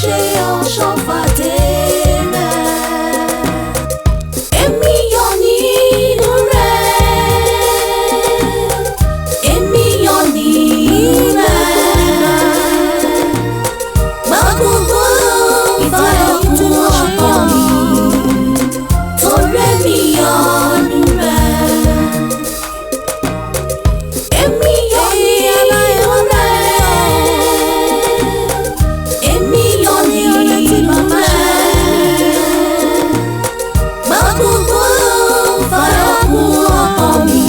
ṣe ọ̀ṣọ́fàdé rẹ̀. Èmi yọ̀ nínú rẹ̀. Èmi yọ̀ nínú rẹ̀. Gba gbogbo ìfàyàkùn ọkàn mi. Torí èmi yọ̀ nínú rẹ̀. Èmi yọ̀ nínú rẹ̀. Èmi yọ̀ nínú rẹ̀. Gba gbogbo ìfàyàkùn ọkàn mi.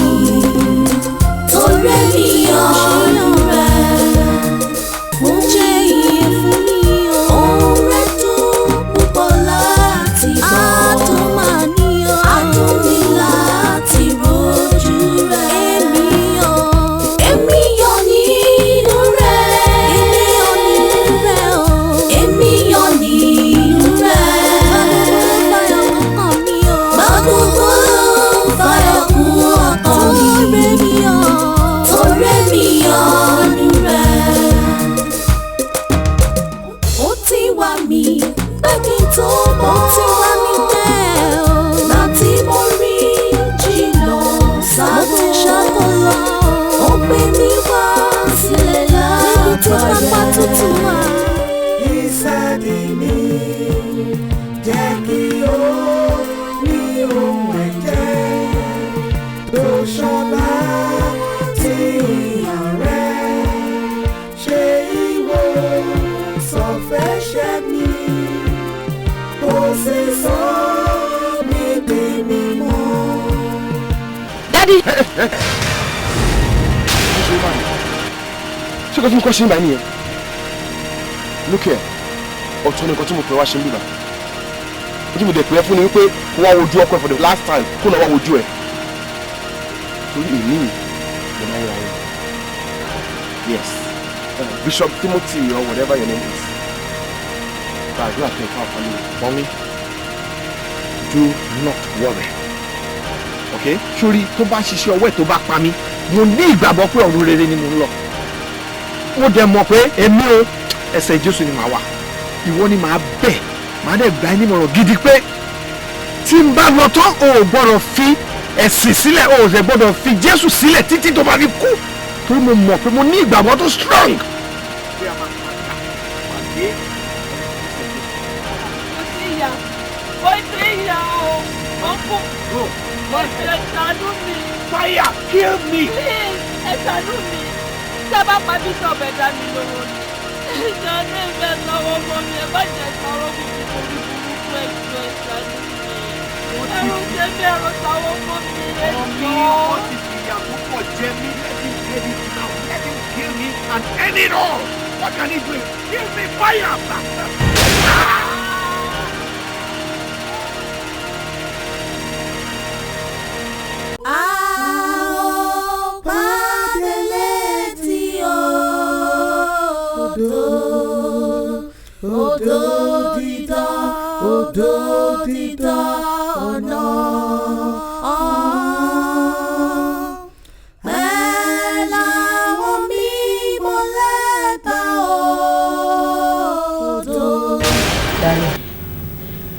Torí èmi yọ̀ nínú rẹ̀. Mo jẹ́ iye fún mi o. Ohun rẹ̀ dùn púpọ̀ láti gbọ́. Adùn máa ní o. Adùn ní láti rojú rẹ̀. Èmi yọ̀. Èmi yọ̀ nínú rẹ̀. Èmi yọ̀ nínú rẹ̀ o. Èmi yọ̀ nínú rẹ̀. Gba gbogbo ìfàyàkùn ọkàn mi. Torí èmi yọ̀ nínú rẹ̀. Ó ti wá mi pẹ́ kí n tó mọ̀. Ó ti wá mi pẹ́ o. Láti mo rí jìnnà sákòlọ́. Ó gbé mi wá sílẹ̀ lágbàdẹ. Níbi tí pápá tútù wà. Ìsádi mi jẹ́ kí ó ní ohun ẹ̀jẹ̀ tó ṣọlá tí ìyàn rẹ̀ ṣe ìwò sọ̀fẹ́ ṣẹ́ mi ó sì sọ mí di mímọ́. Daddy. ṣé kò tí mo kọ́ ṣe ń bá yín yẹn? Look here, ọ̀tún ni nǹkan tí mo pè wá ṣe ń bíbá. Ojú mi dẹ̀ pè é fún ni wípé kó wá wojú ọkọ ẹ̀ for the last time kó náà wá wojú ẹ̀. Torí èmi ló máa ń ra ẹ̀. Yes, Bishop Timothy or whatever your name is. Gbàdúrà kẹ́ ẹ̀ fún àpọ́nlé Mommy, do not worry. Okay? Sórí tó bá ṣiṣẹ́ ọwọ́ ẹ̀ tó bá pa mí, mo ní ìgbàgbọ́ pé ọ̀run rere ni mo ń lọ. Mo dẹ̀ mọ̀ pé èmi o ẹsẹ̀ Jésù ni màá wà. Ìwọ ni màá bẹ̀, màá dẹ̀ gbà ẹ́ nímọ̀ràn gidi pé tí n bá lọ tán o ò gbọ́dọ̀ fi ẹ̀sìn sílẹ̀, o ò sì gbọ́dọ̀ fi Jésù sílẹ̀ títí tó bá fi kú. Torí mo mọ̀ pé mo ní ìgbàgbọ́ tó strong. Fire, kill me! Please, ẹ ṣàánú mi. Sábà pa Bishop ẹ̀dá mi lówó ni. Ìṣàánú ìfẹ́ lọ́wọ́ mọ́ mi, ẹ bá jẹ́ ìṣàrọ́ mi nítorí burúkú ẹ̀jọ̀ ìṣàánú mi. Ẹ̀rù jẹ́ mi, ẹ̀rù táwọn mọ́ mi ẹ̀jọ̀. Ó ti fìyà púpọ̀ jẹ mí. Let him get it now. Let him kill me and end it all. What can he do? Give me fire! Odò dídá ọ̀nà ẹ̀láwọ̀ mi mọ́lẹ̀ bá odò.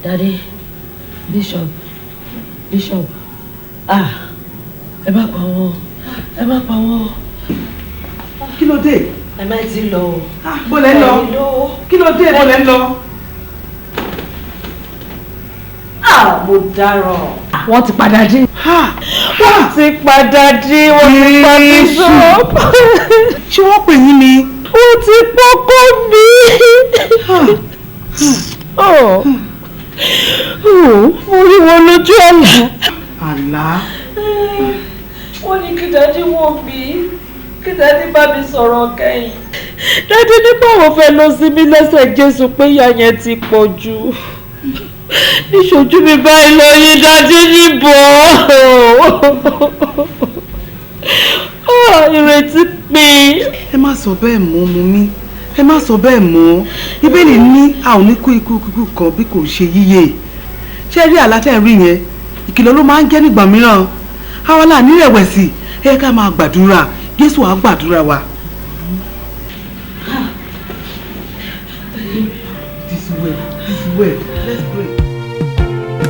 Daddy, Bishop, ẹ má pa wọ́n, ẹ má pa wọ́n. Kí ló dé? Ẹ má ti lọ. Bó lẹ́ ń lọ? Kí ló dé? Bó lẹ́ ń lọ? Mo dáràn. Wọ́n ti padà jí. Wọ́n ti padà jí, wọ́n ti pa Bishop. Ṣé wọ́n pè yín ni? Wọ́n ti pọ́kọ́ mi. Mo rí wọn lójú àlá. Àlá? Wọ́n ní kí Daddy wò mí, kí Daddy bá mi sọ̀rọ̀ kẹ́yìn. Daddy nípa àwọn fẹ́ lọ sí mi lẹ́sẹ̀ Jésù pé ìyà yẹn ti pọ̀ jù. Níṣojú mi báyìí lọ yí Daddy níbọ̀. Ìrètí pin. Ẹ má sọ bẹ́ẹ̀ mọ́ ọmọ mi. Ẹ má sọ bẹ́ẹ̀ mọ́. Bíbélì ní a ò ní kú ikú kan bí kò ṣe yíyè. Ṣé rí àlá tẹ́ rí yẹn? Ìkìlọ̀ ló máa ń jẹ́ nígbà mìíràn. Àwa là nírẹ̀wẹ̀sì. Ẹ ká máa gbàdúrà. Jésù á gbàdúrà wa. is well. It's well. Let's pray.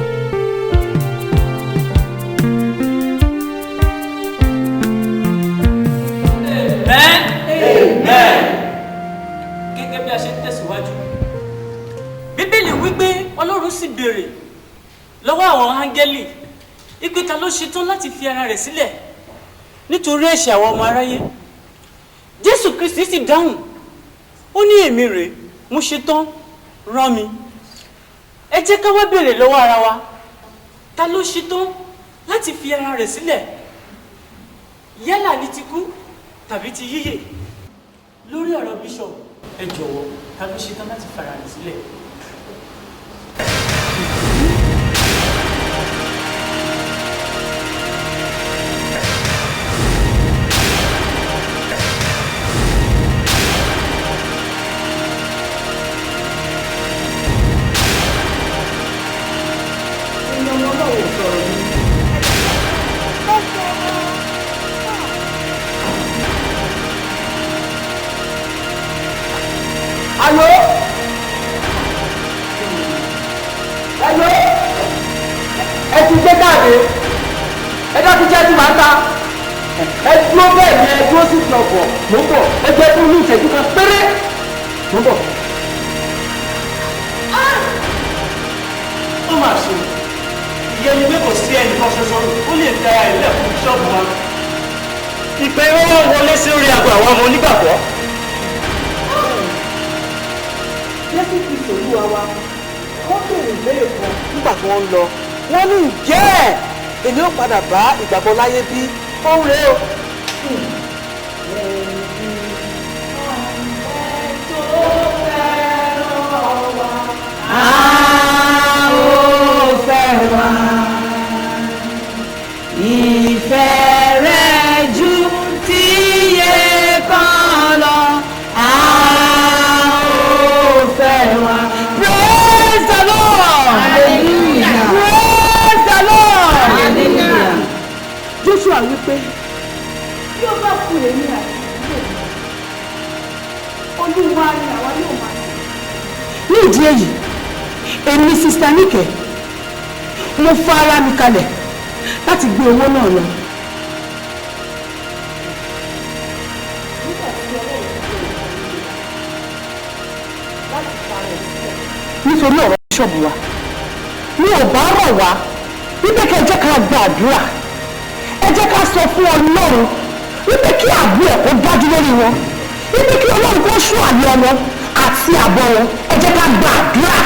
Gẹ́gẹ́ bí a ṣe ń tẹ̀síwájú, Bíbélì wípé Ọlọ́run sì béèrè lọ́wọ́ àwọn áńgẹ́lì ìpè ta ló ṣetán láti fi ara rẹ̀ sílẹ̀ nítorí ẹ̀ṣẹ̀ àwọn ọmọ aráyé. Jésù Kristi sì dáhùn, ó ní èmi rèé, mo ṣetán, rán mi. Ẹ jẹ́ ká wá béèrè lọ́wọ́ ara wa, ta ló ṣetán láti fi ara rẹ̀ sílẹ̀ yálà ní ti kú tàbí ti yíyè? Lórí ọ̀rọ̀ bishop, ẹ jọ̀wọ́, ta ló ṣetán láti fara rẹ̀ sílẹ̀? Padà bá ìgbàgbọ́ láyé bí ó ń rèé o. Ìfẹ́ rẹ̀ ju tíye kan lọ, a ó fẹ́ wa. Praise the Lord! Hallelujah! Praise the Lord! Hallelujah! Joshua wípé Bí ó bá kú èmi àti ìdílé mi, Olúwa ni àwa yóò máa sìn. ní ìdí èyí, èmi sista Níkẹ́, mo fa ara mi kalẹ̀ láti gbé owó náà lọ. Nítorí ọ̀rọ̀ bíṣọ̀bù wa, mi ò bá rọ̀ wá wípé kí ẹ jẹ́ ká gba àdúrà, ẹ jẹ́ ká sọ fún Ọlọ́run wípé kí ààbò ẹ̀ kó dájú lórí wọn, wípé kí Ọlọ́run kó ṣọ́ àlẹ́ wọn àti àbọ̀ wọn, ẹ jẹ́ ká gba àdúrà.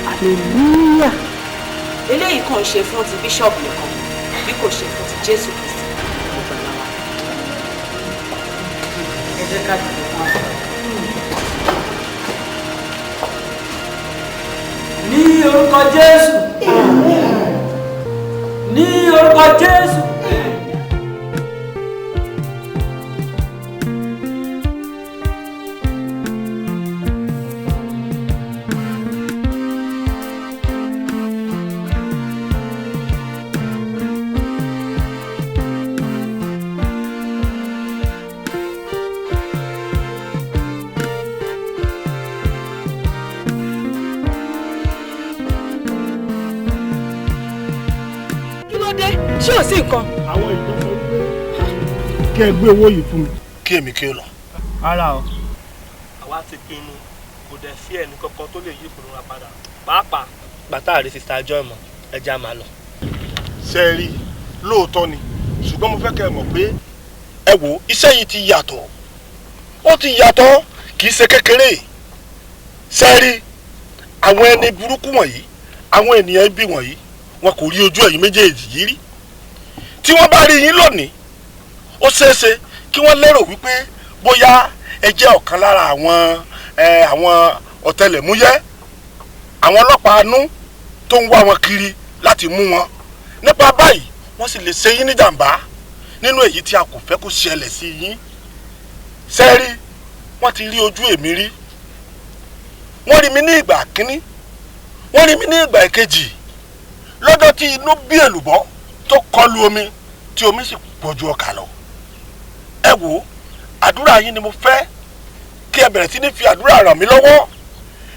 Hallelujah. Eléyìí kàn ṣe fún ti bíṣọ̀bù nìkan bí kò ṣe fún ti Jésù Kristi olùgbàlà wa. Ẹ jẹ́ ká dìde fún àṣà. Ní orúkọ Jésù. Ní orúkọ Jésù. Ṣé ò sí nǹkan? Àwọn ìjọ sọ pé kí ẹ gbé owó yìí fún mi. Kí èmi kí o lọ. Rárá o. Àwa ti pinnu, kò dẹ̀ sí ẹnì kankan tó lè yí ìpinnu wa padà. Pàápàá gbàtà rí sista Joy mọ̀, ẹja máa lọ. Ṣé ẹ rí lóòótọ́ ni, ṣùgbọ́n mo fẹ́ kẹ́ ẹ mọ̀ pé ẹ wò iṣẹ́ yìí ti yàtọ̀. Ó ti yàtọ̀, kì í ṣe kékeré. Ṣé ẹ rí àwọn ẹni burúkú wọ̀nyí, àwọn ènìyàn ibi wọ̀nyí, wọn kò rí ojú ẹ̀yin méjèèjì yìí rí. Tí wọ́n bá rí yín lónìí, ó ṣeéṣe kí wọ́n lérò wípé bóyá ẹ jẹ́ ọ̀kan lára àwọn ọ̀tẹlẹ̀múyẹ́, àwọn ọlọ́pàá anú tó ń wá wọn kiri láti mú wọn. Nípa báyìí wọ́n sì lè ṣe yín ní jàǹbá nínú èyí tí a kò fẹ́ kó ṣẹlẹ̀ sí yín. Sẹ́rí wọ́n ti rí ojú èmi rí, wọ́n rí mi ní ìgbà kínní, wọ́n rí mi ní ìgbà ìkejì, lọ́jọ́ tí inú bí èlùbọ́ tó kọlu omi tí omi sì pọ̀ ju ọkà lọ. ẹ wò àdúrà yín ni mo fẹ́ kí ẹ bẹ̀rẹ̀ sí ní fi àdúrà ràn mí lọ́wọ́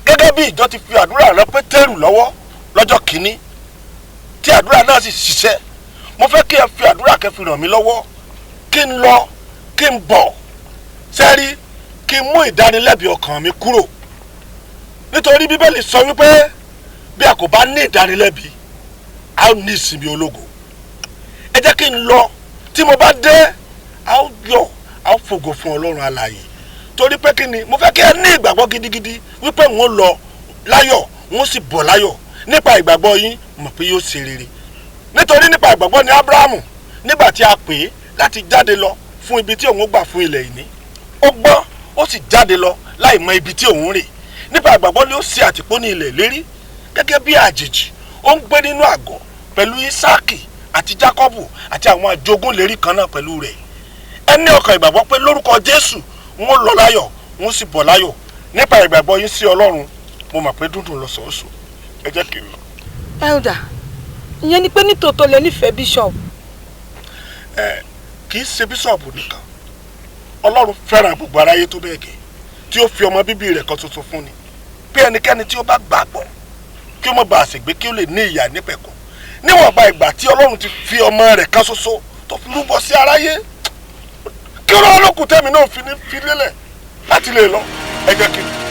gẹ́gẹ́ bí ìjọ ti fi àdúrà ràn Pétérù lọ́wọ́ lọ́jọ́ kìíní tí àdúrà náà sì ṣiṣẹ́. Mo fẹ́ kí ẹ fi àdúrà kẹ́ fi ràn mí lọ́wọ́ kí n lọ kí n bọ̀ sẹ́rí kí n mú ìdánilẹ́bi ọkàn mi kúrò nítorí Bíbélì sọ wípé bí a kò bá ní ìdánilẹ́bi a ó ní ìsinmi ológo. Ẹ jẹ́ kí n lọ, tí mo bá dé a ó yọ̀ a ó fògo fún Ọlọ́run alààyè torí pé kí ni mo fẹ́ kí ẹ ní ìgbàgbọ́ gidigidi wípé n ó lọ láyọ̀ n ó sì bọ̀ láyọ̀. Nípa ìgbàgbọ́ yín mọ̀ pé yóò ṣe rere nítorí nípa ìgbàgbọ́ ni Ábúráhámù nígbà tí a pè é láti jáde lọ fún ibi tí òun gbà fún ilẹ̀ ìní ó gbọ́ ó sì jáde lọ láì mọ ibi tí òun rè. Nípa ìgbàgbọ́ ni ó ṣe àtìpó ní ilẹ̀ ìlérí gẹ́gẹ́ bí àjèjì ó ń gbé nínú àgọ́ pẹ̀lú Ísáàkì àti Jákọ́bù àti àwọn àjogún ìlérí kan náà pẹ̀lú rẹ̀. Ẹ ní ọkàn ìgbàgbọ́ pé lórúkọ Jésù n ó lọ láyọ̀ n ó sì bọ̀ láyọ̀. Nípa ìgbàgbọ́ yín sí Ọlọ́run mo mọ̀ pé dúndùn lọ́sọ̀ọ́sọ̀. Ẹ jẹ́ kí n lọ. Elder, ìyẹn ni pé nítòótọ́ lẹ nífẹ̀ẹ́ bishop. Kì í ṣe bíṣọ̀bù nìkan Ọlọ́run fẹ́ràn gbogbo aráyé tó bẹ́ẹ̀ gẹ́ tí ó fi ọmọ bíbí rẹ̀ kan tuntun fún ni pé ẹnikẹ́ni tí ó bá gbàgbọ́ kí ó má bàa ṣègbé kí ó lè ní ìyà nípẹ̀kun. Níwọ̀nba ìgbà tí Ọlọ́run ti fi ọmọ rẹ̀ kan ṣoṣo tó fi rúbọ sí aráyé kí Ọlọ́run lókùn tẹ́mi náà fi lélẹ̀ láti lè lọ. Ẹ jẹ́ kí n.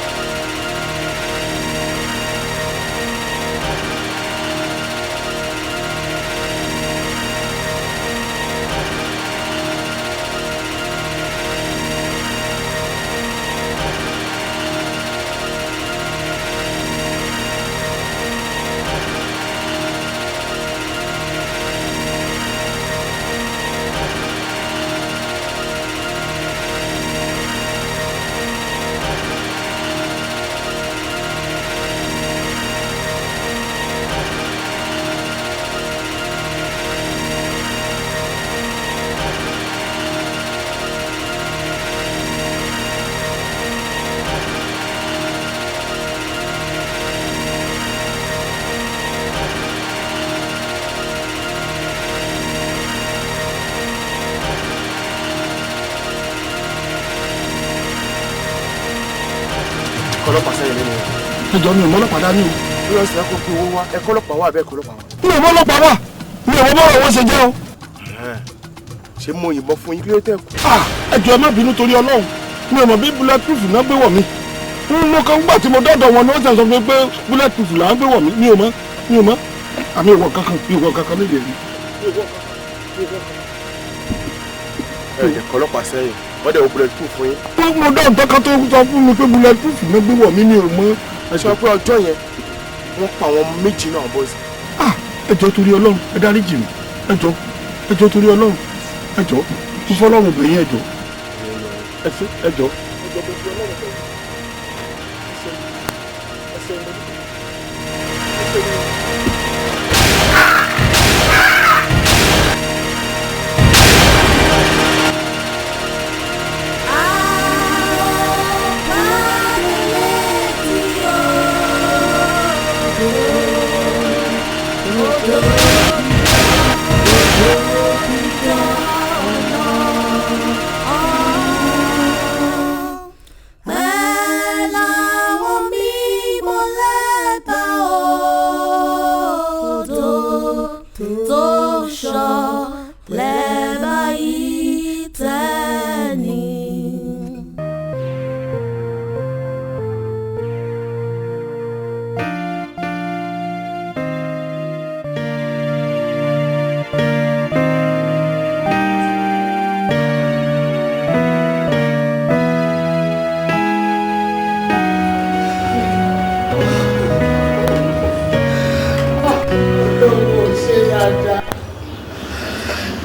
Ọlọ́pàá sẹ́yìn lẹ́nu. Ẹjọ́ mi ò mọ́lọ́pàá dání o. Bí wọ́n sì lọ́kọ̀ pé owó wá ẹ̀kọ́ ọlọ́pàá wà bẹ́ẹ̀ kọ́ ọlọ́pàá wà. Mi ò mọ́lọ́pàá wà mi ò mọ́ ọ̀rọ̀ wọn ṣe jẹ́ o. Ṣé mo yìnbọn fún yín kí ló tẹ̀ kú? Ẹjọ́ ẹ má bínú torí Ọlọ́run mi ò mọ̀ bí bulletproof náà gbé wọ̀ mí. Mo kàn gbà tí mo dọ́dọ̀ wọn ni wọ́n sàn sọ fún mi pé bulletproof là ń gbé wọ̀ mí mi ò mọ̀ àmì ìwọ kankan méje rí. Ẹ̀kọ́ ọlọ́pàá sẹ́yìn wọ́n dẹ̀ wo bulletproof fún yín. Mo dọ̀ nǹkan tó sọ fún mi pé bulletproof náà gbé wọ̀ mí mi ò mọ̀. Ẹ sọ pé ọjọ́ yẹn wọ́n pa àwọn méjì náà bọ́ọ̀sì. Ẹjọ́ torí Ọlọ́run ẹ dáríjì mi ẹjọ́ torí Ọlọ́run ẹjọ́ mo fọlọ́run bẹ̀yìn ẹjọ́.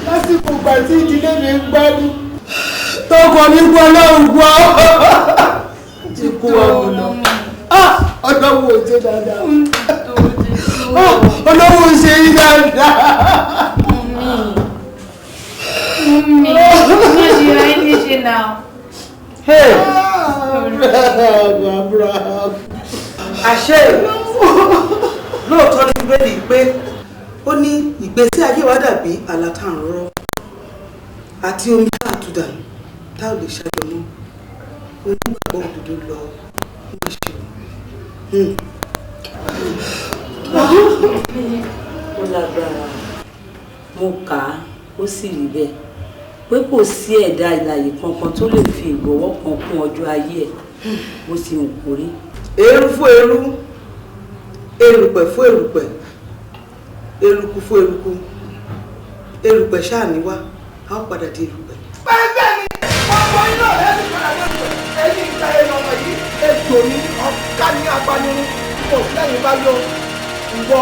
lásìkò ìgbà tí ìdílé mi ń gbádùn tọkọ mi gbọ́ lọ́hùn gbọ́ ti kó wa mọ̀ lọ. Ọlọ́wọ́ ò ṣe dáadáa. Ọlọ́wọ́ ò ṣe yí dáadáa. Mummy, what you are now? Hey! Àṣẹ lóòótọ́ ní bẹ́ẹ̀ni pé ó ní ìgbésí ayé wa dàbí àlàtàǹrọ̀ àti omi àtúdà tá ò lè ṣayọ̀ mọ́ onígbàgbọ́ òdodo lọ wọ́n ṣe ó lágbára mo kà á ó sì rí bẹ́ẹ̀ pé kò sí ẹ̀dá ìlàyé kankan tó lè fi ìgbọ̀wọ́ kan kún ọjọ́ ayé ẹ̀ bó ti ń kórí. Eru fún eru, erùpẹ̀ fún erùpẹ̀, eruku fún eruku, erùpẹ̀ ṣáà ní wá a ó padà di erùpẹ̀. bẹ́ẹ̀ ni ọmọ iná rẹ̀ ti padà dé ẹni ìta ẹni ọmọ yìí ètò ní ọ̀gá ní apanirun kò lẹ́yìn bá yọ ìwọ.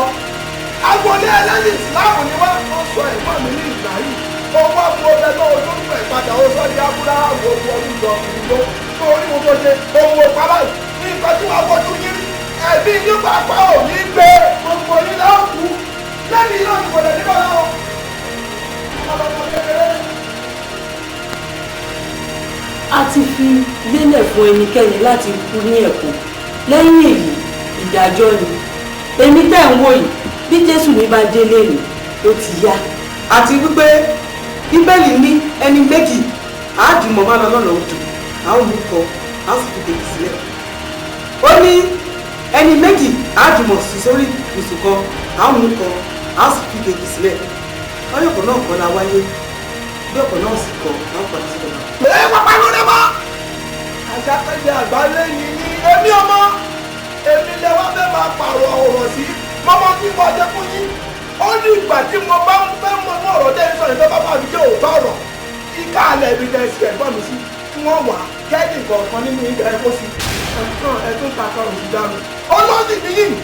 agbolé ẹlẹ́yìn ìsìláàmù ni wọ́n sọ ẹ̀gbọ́n mi ní ìgbà yìí owó àpò ọbẹ̀ náà olórúkọ ìpadà ó sọ ní abúláwò owó ọdún lọ ìlú tó orí mo tó ṣe ohun ìpamọ́ ní nǹkan tí wọ́n fojú yín rí ẹ̀bí nípa apá ò ní gbé gbogbo yín náà kú lẹ́yìn yóò ní kòlẹ̀ nígbà náà ọlọ́mọ kékeré. a ti fi lélẹ̀ fún ẹnikẹ́ni láti kú ní ẹ̀kọ́ lẹ́yìn èyí ìdájọ́ ni èmi tẹ́ ń wò yìí bí Jésù mi bá délé mi ó ti yá. àti wípé bíbélì ní ẹni méjì àádìmọ̀ máa lọ lọ́nà odò àwọn olùkọ́ a sì fi kejì sílẹ̀. ó ní ẹni méjì àádìmọ̀ sí sórí ibùsùn kan àwọn olùkọ́ a sì fi kejì sílẹ̀. ọyọ̀kọ̀ náà kọ́ la wáyé bí ọkọ̀ náà sì kọ́ láwọn padà sí ọ̀nà. ẹ pápá ló dé mọ́. àṣàkẹ́jẹ àgbálẹ̀ yìí ni èmi ọmọ èmi lẹ wá fẹ́ máa pààrọ̀ ọ̀rọ̀ sí mọ́mọ́ tí mo jẹ́ fún yín. ó ní ìgbà tí mo bá ń fẹ́ mọ ní ọ̀rọ̀ dẹ́yìn sọ̀rọ̀ ìfẹ́ bàbá mi jẹ́ òótọ́ ọ̀rọ̀ kíkà alẹ́ ibi tẹ̀ sí ẹ̀gbọ́n mi sí tí wọ́n wà kẹ́ẹ̀dì kọ̀ọ̀kan nínú ìgbà ẹ̀kọ́ sí ẹ̀tún takọ̀rọ̀ sí dánu. olóòsì ni yìí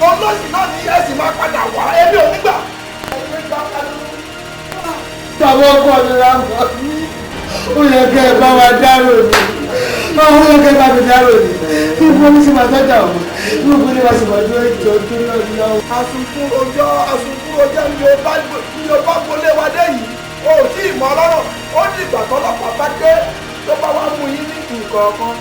olóòsì náà ní ẹ̀sìn máa padà wá èmi ò nígbà. bàbá ọkọ mi ra bọ̀ mí ó yẹ kẹ́ ẹ bá wa dárò ní báwo yẹ kẹ́ ẹ bá mi dárò ní kí n fọ́n mi sí máa tọ́jà ọ̀hún kí n fọ́n mi wá sí máa dúró ìjọ tó lọ́wọ́. àsùnkún rojọ́ ni o bá gbolé wa dé yìí o ò tí ì mọ ọlọ́rọ̀ ó ní ìgbà tọ́lọ́pàá bá dé tó bá wá mú yín ní ìkọ̀ọ̀kan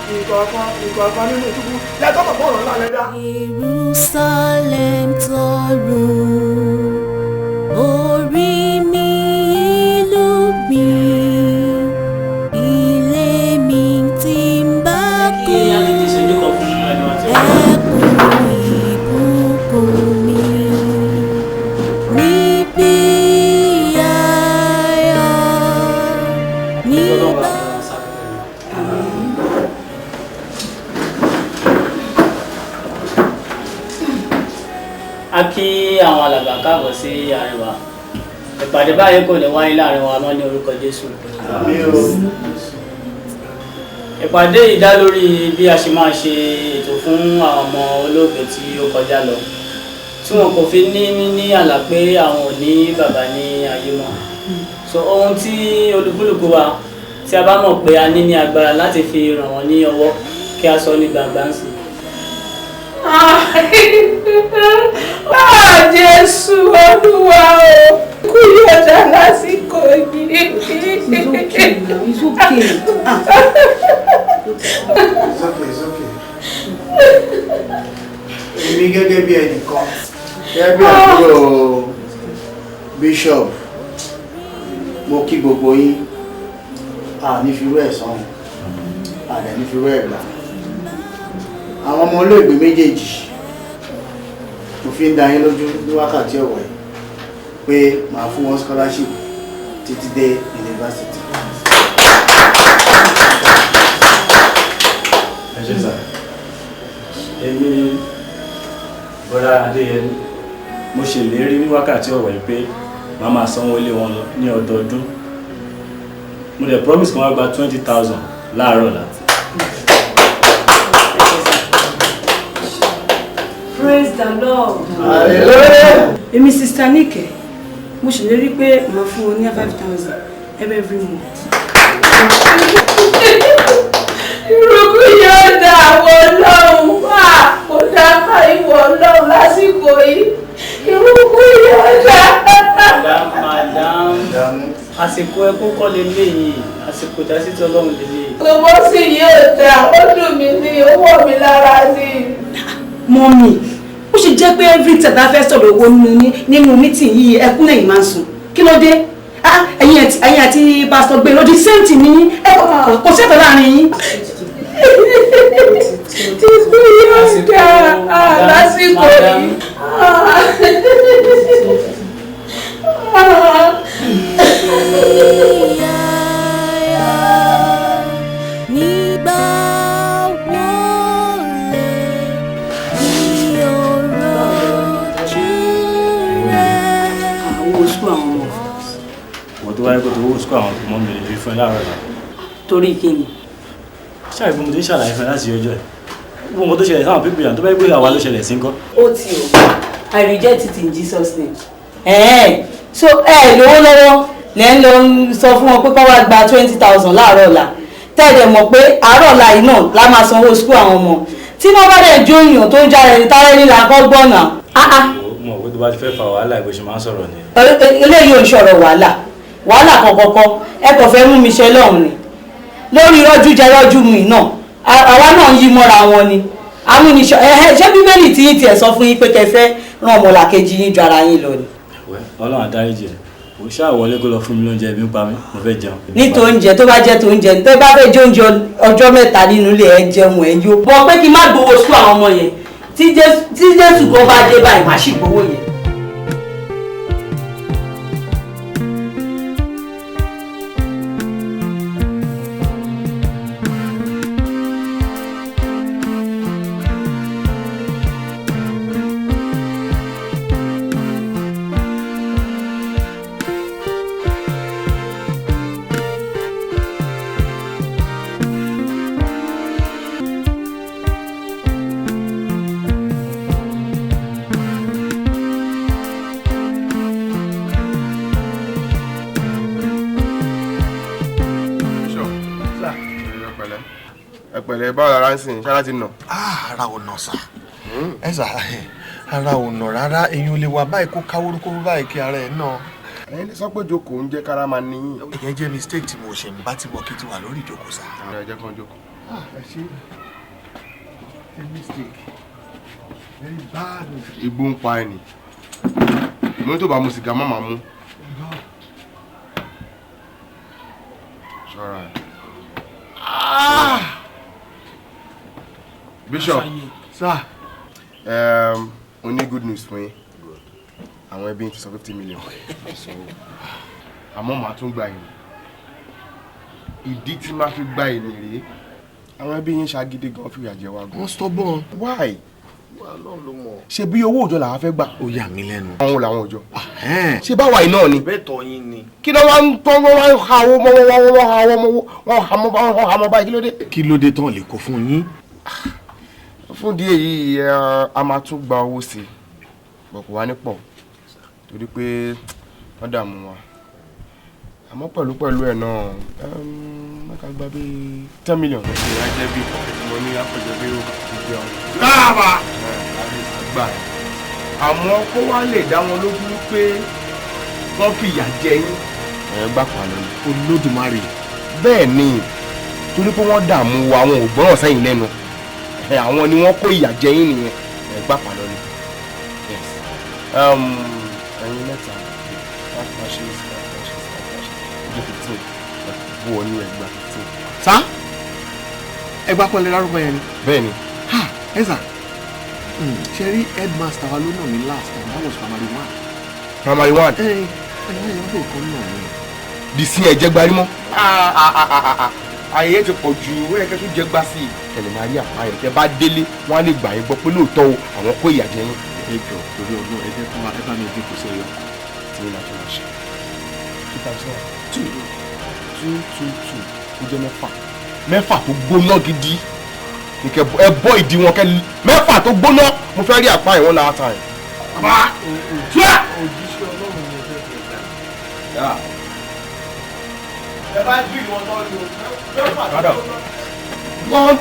nínú ìtúkú yàtọ̀ pọ̀ ọ̀rọ̀ ńlá lẹ́dá. Jerusalem tọrọ orí mi ìlú mi ilé mi tí ń bá kú ẹkún ìbùkún mi níbi ayọ̀ nígbà. a kí àwọn alàgbà káàbọ̀ sí àárín wa ìpàdé báyìí kò ní wáyé láàrin wa mọ́ ní orúkọ Jésù. ìpàdé yìí dá lórí bí a ṣe máa ṣe ètò fún àwọn ọmọ olóògbé tí ó kọjá lọ tí wọn kò fi ní àlá pé àwọn ò ní bàbá ní ayé mọ́. so ohun tí olúkúlùkù wa tí a bá mọ̀ pé a ní agbára láti fi ràn wọ́n ní ọwọ́ kí a sọ ní gbangba ń sìn. Jésù Olúwa o kú yóò dá lásìkò yìí. It's okay. èmi gẹ́gẹ́ bí ẹnìkan gẹ́gẹ́ bí àbúrò bishop mo kí gbogbo yín ní fi wẹ́ ẹ̀sán àdẹ̀ ní fi wẹ́ ẹ̀gbà àwọn ọmọ olóògbé méjèèjì mo fi ń dá yín lójú ní wákàtí ọ̀wọ̀ yìí pé màá fún wọn scholarship títí dé university. ẹ ṣé sà èmi bọ́lá adéyẹmí mo ṣèlérí ní wákàtí ọ̀wọ̀ yìí pé màá máa sanwó ilé wọn lọ ní ọdọọdún mo dẹ̀ promise kan wá gba 20,000 láàárọ̀ la. Praise the Lord. Hallelujah. Èmi Sister Nike, mo ṣèlérí pé màá fún wọn ní 5,000 every month. Irúkú yóò dá àwọn ọlọ́run wá kó dáká ìwọ ọlọ́run lásìkò yìí. Irúkú yóò dá. Madam, àsìkò ẹkún kọ́ leléyìí, àsìkò ìdásítì Ọlọ́run leléyìí. Gbogbo sì yóò dá, ó dùn mí ní owó mi lára sí i. Mọ́mì, ó ṣe jẹ́ pé every time tá fẹ́ sọ̀rọ̀ owó nínú meeting yìí ẹkún lẹ́yìn máa ń sùn. Kí ló dé? Ẹ̀yin àti Pastor gbé lójú same thing ní kò ṣètò láàrin yín. títí yóò dá lásìkò yìí. Nígbà wo lè ní òròjú rẹ̀. Owó sùkúl àwọn ọmọ. Mo tó wáyé kó tó owó sùkúl àwọn ọmọ mi lè rí fún ẹ láàárọ̀ náà. Torí kí ni? Ṣáà ìfún mo ti ń ṣàlàyé fún ẹ láti ọjọ́ ẹ̀. Gbogbo nǹkan tó ṣẹlẹ̀ sáwọn pípé yàn tó bá gbé àwa ló ṣẹlẹ̀ sí ńkọ́. Ó ti o. I reject it in Jesus' name. So lówó lọ́wọ́ lẹ́ ń lọ sọ fún wọn pé kọ́ wá gba 20,000 láàárọ̀ ọ̀la. Tẹ́lẹ̀ mọ̀ pé àárọ̀ ọ̀la yìí náà la máa sanwó sùkúl àwọn ọmọ. Tí wọ́n bá dẹ̀ jó èèyàn tó ń jára ẹni tárẹ́ ní làákọ́ gbọ́nà. Mo mọ̀ pé tó bá ti fẹ́ fa wàhálà ìbò ṣe máa ń sọ̀rọ̀ ni. Eléyìí ò ń ṣọ̀rọ̀ wàhálà kan kọ́kọ́ ẹ kò fẹ́ mú mi ṣe lọ́hùn ni lórí rọ́jú jẹ rọ́jú mu yìí náà àwa náà ń yí mọ́ra wọn ni amúniṣọ ṣé bíbélì tí yín tiẹ̀ sọ fún yín pé kẹfẹ́ ràn ọmọlàkejì yín ju ara yín lọ ni. Ọlọ́run adáríjì rẹ̀ kò ṣáà wọlé kó lọ fún mi lóúnjẹ bí ń pa mí mo fẹ́ jẹun. ní tó oúnjẹ tó bá jẹ́ tó oúnjẹ tó bá fẹ́ jẹ oúnjẹ ọjọ́ mẹ́ta nínú ilé ẹ jẹun ẹ yó. bọ́ pé kí n má gbowó sùn àwọn ọmọ yẹn tí Jésù kan bá dé báyìí má sì gbowó yẹn. Ẹ̀pẹ̀lẹ́ báwo lára ń sìn ṣáná ti nà. Ara ò nà sá. Ẹ sà ara ò nà rárá èyàn ò lè wà báyìí kó káwórúkó báyìí kí ara ẹ̀ nà. Ẹ̀yin lè sọ pé jókòó ń jẹ́ kára máa níyìn. Ìyẹn jẹ́ mistake tí mo ṣe ń bá tí mo kí ti wà lórí ìjókòó sá. Ẹ jẹ́ kán jókòó. Ẹ ṣe a mistake very bad mistake. Igbó ń pa ẹnì. Ìmọ̀ tó bá mu sìgá má máa mú. Ṣọ́ra ẹ̀. Bishop, sir. We need good news for you. Àwọn ẹbí ti sọ 50 million. So, àmọ́ màá tún gba yín. Ìdí tí màá fi gba yín rèé. Àwọn ẹbí yín ṣàgídí gan fìyà jẹ wá gan. Wọ́n stubborn. Why? Ọlọ́run ló mọ̀. Ṣé bí owó òjò làwọn fẹ́ gbà? Ó yà mí lẹ́nu. Àwọn wo làwọn òjò? Ṣé báwa yìí náà ni? Bẹ́ẹ̀ tọ́ yín ni. Kí ló wá ń tọ́ wọ́n wá ń ha owó mọ́ wọ́n ha owó mọ́ wọ́n ha mọ́ báyìí kí ló dé? Kí ló dé tán lè kó fún yín? Fún díẹ̀ yìí a máa tún gba owó sí i bọ̀ kò wá ní pọ̀ torí pé wọ́n dààmú wa àmọ́ pẹ̀lú ẹ̀ náà mẹ́ka gba bí 10 million. Ṣé ìyá jẹ́ bí pocket money àpẹjọ bí ó ti jẹun. Láàbà! Àgbà ẹ̀ àmọ́ kó wá lè dá wọn lójú wípé wọ́n fìyà jẹ yín. Gbà pàlọ́ ni. Olódùmarè. Bẹ́ẹ̀ ni torí pé wọ́n dààmú wa àwọn ò gbọ́ràn sẹ́yìn lẹ́nu. Àwọn ni wọ́n kó ìyà jẹ yín nìyẹn. Gbà pàlọ́ ni. Ẹ̀yin mẹ́ta 5 flashes ojú 15 bó wọ ní ẹgbà 15. Sá? Ẹgbà kan lè lárúkọ yẹn ni? Bẹ́ẹ̀ ni. Ẹ sà, ṣe rí headmaster wa ló nà mí last time, that was primary 1. Primary 1? Ẹ̀yin wọ́n fẹ́ kọ́ nà mí. Di sí ẹ̀jẹ̀ gbarí mọ́. Ayé ti pọ̀ ju ó yẹ kẹ́ tún jẹ́ gbá sí i. Kẹ̀lẹ́ máa rí àpá yẹn tẹ́ bá délé wọ́n á lè gbà yín gbọ́ pé lóòótọ́ o àwọn kó ìyà jẹ yín. Ẹ jọ torí ọdún ẹgbẹ́ kan ẹ bá mi dín kò sí ẹyọ. Tí yín láti máa ṣe. 2,2,2 ó jẹ́ mẹ́fà tó gbóná gidi. Nìkẹ́ ẹ bọ́ ìdí wọn kẹ́ mẹ́fà tó gbóná mo fẹ́ rí àpá yẹn wọ́n náà ta yẹn. Bàbá tíá. Òjíṣẹ́ Ọlọ́run ni ẹ fẹ́ fi ẹ̀dá. Ẹ bá jí ìwọ̀n náà ni o. Mẹ́fà tó gbóná. Wọ́n.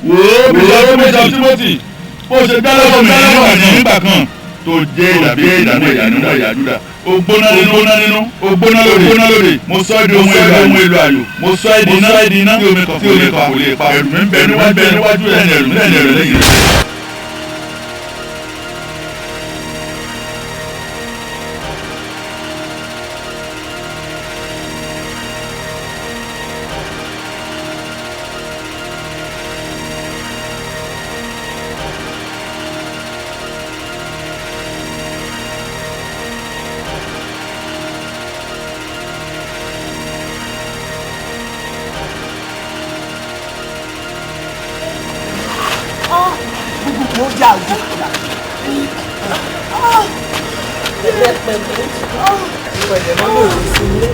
Wo ìyàwó méjọ Timothy bó ṣe dá lọ́wọ́ mi nígbà kan tó jẹ́ ìdàbí ìdànù ìyàdúdà o gbóná nínú o gbóná lóde mo sọ ẹ́ di ohun èlò ayò mo sọ ẹ́ di iná tí omi kan kò lè pa ẹ̀rù mi ń bẹ níwájú ẹ̀rù lẹ́yìn rẹ̀. Pẹ̀lẹ́ mọ́ lòdì sí ilé.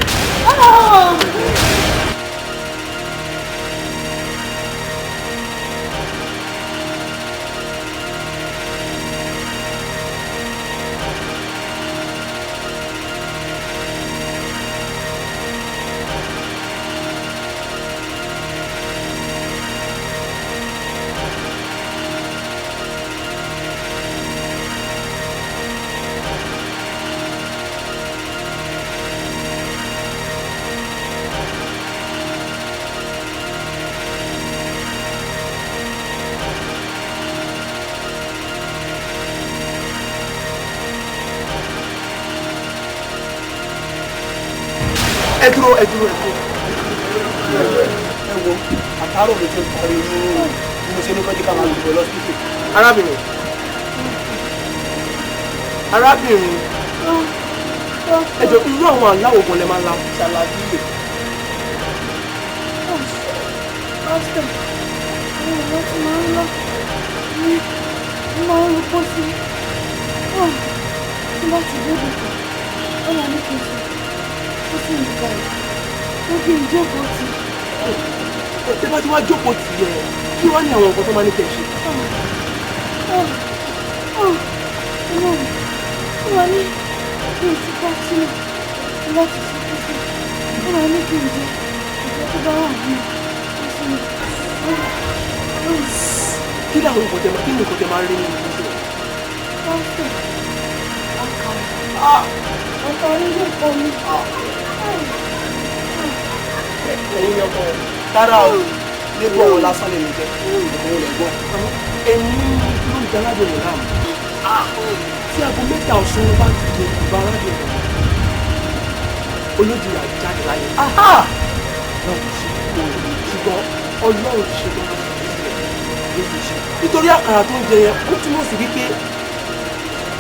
ẹ dúró ẹ wo àtàrò mi ti ń parí ní mo ṣe ní kọ́jú ká máa gbọ́ lọ́sítì. arábìnrin ẹ jọ irú àwọn aláwọ̀ gan lẹ máa la ṣàlàyé. pásítọ̀ àwọn ọ̀rọ̀ tí máa ń lọ ní máa ń rúpọ́ sí tí bá ti débi kan ó wà ní kí n sọ ó sì ń ka ẹ̀ ó kí n jókòó tì. ẹ bá ti wá jókòó tì yẹ kí wá ní àwọn nǹkan tó máa ní kẹ́ ṣe. ó wà ní kí n sípá sílẹ̀ láti sípò sí ó wà ní kí n jẹ ìjọ tó bá wà ní ìsinmi. kí làwọn nǹkan tẹ máa rí nínú ìgbésẹ̀? pásítọ̀ àkàrà ilé ẹ̀kọ́ mi. ẹ̀yin ọkọ tára o lébọ wọn lásán lè mi jẹ òun lè gbọ́. ẹni ló ń jaládùn rẹ náà tí aago mẹ́ta ọ̀sán bá ti lè ìbá aládùn rẹ olódìrí àjáde láyé. ṣùgbọ́n ọlọ́run ti ṣe tó máa ṣe ṣe nítorí àkàrà tó ń jẹ yẹn ó túmọ̀ sí wípé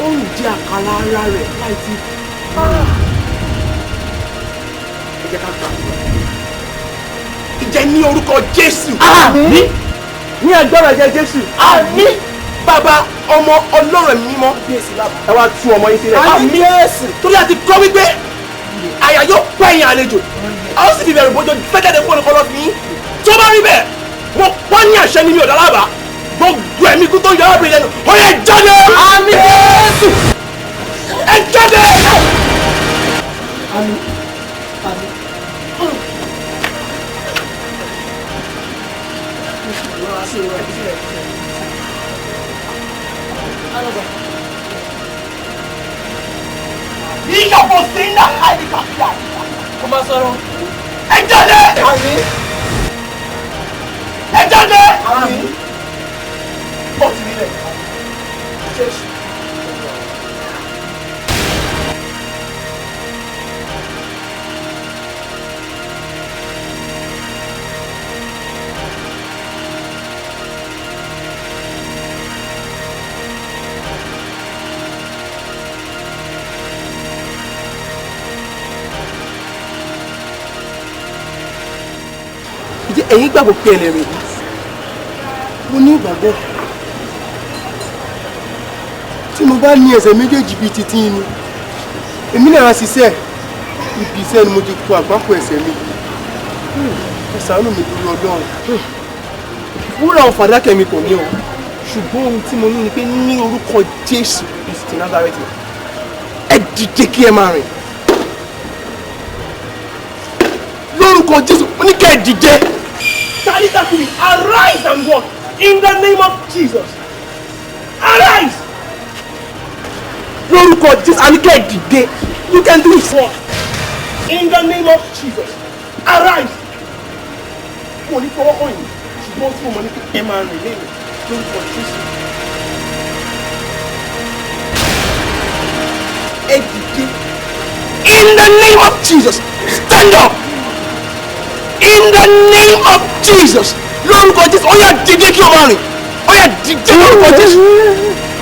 ó ń jẹ àkàrà ara rẹ̀ láì tí ẹ jẹ́ ká gbà ìjẹ́ ní orúkọ Jésù. àmín. ní agbára ẹ̀jẹ̀ Jésù. àmín. bàbá ọmọ ọlọ́run mímọ́ ẹ wá tú ọmọ yín sílẹ̀. àmín Jésù. torí àti kọ́ wípé àyà yóò pẹ́ yín àlejò a ó sì fi bẹ̀rù bójú fẹ́jáde fún ọ̀nà fi yín tó bá rí bẹ́ẹ̀ mo pọ́ ní àṣẹ ní mi ò dálábà gbogbo ẹ̀mí kú tó ń yọ ọ́ bìrì lẹ́nu ó yẹ jáde. àmín Jésù. ẹ jáde. àmín. Ìyàwó sí iná àyíká sí àyíká. Kò máa sọ̀rọ̀. Ẹ jáde. Àmín. Ẹ jáde. Àmín. Ó ti rí rẹ̀. Jésù. Ẹ̀yin gbàgbọ́ pé ẹlẹ́rìí mo ní ìgbàgbọ́ tí mo bá ní ẹsẹ̀ méjèèjì bíi titi inú èmi náà ṣiṣẹ́ ibi iṣẹ́ ni mo ti kó àgbákò ẹsẹ̀ mi ẹ ṣàánú mi dúró Ọlọ́run wúrà ọ̀fàdákẹ́ mi kò ní o ṣùgbọ́n ohun tí mo ní ni pé ní orúkọ Jésù Kristi Násárẹ́tì ẹ dìde kí ẹ máa rìn lórúkọ Jésù mo ní kẹ́ ẹ dìde. Talitha-kumi, arise and walk in the name of Jesus. Arise. Lórúkọ Jésù, àníkẹ́ dìde. You can do it for in the name of Jesus. Arise. Mo ní fọwọ́ kàn yín, ṣùgbọ́n tí mo ní kí ẹ máa rìn lẹ́yìn lórúkọ Jésù. Ẹ dìde. In the name of Jesus, stand up. In the name of Jesus, lórúkọ Jésù, ó yá dìde kí o máa rìn, ó yá dìde lórúkọ Jésù,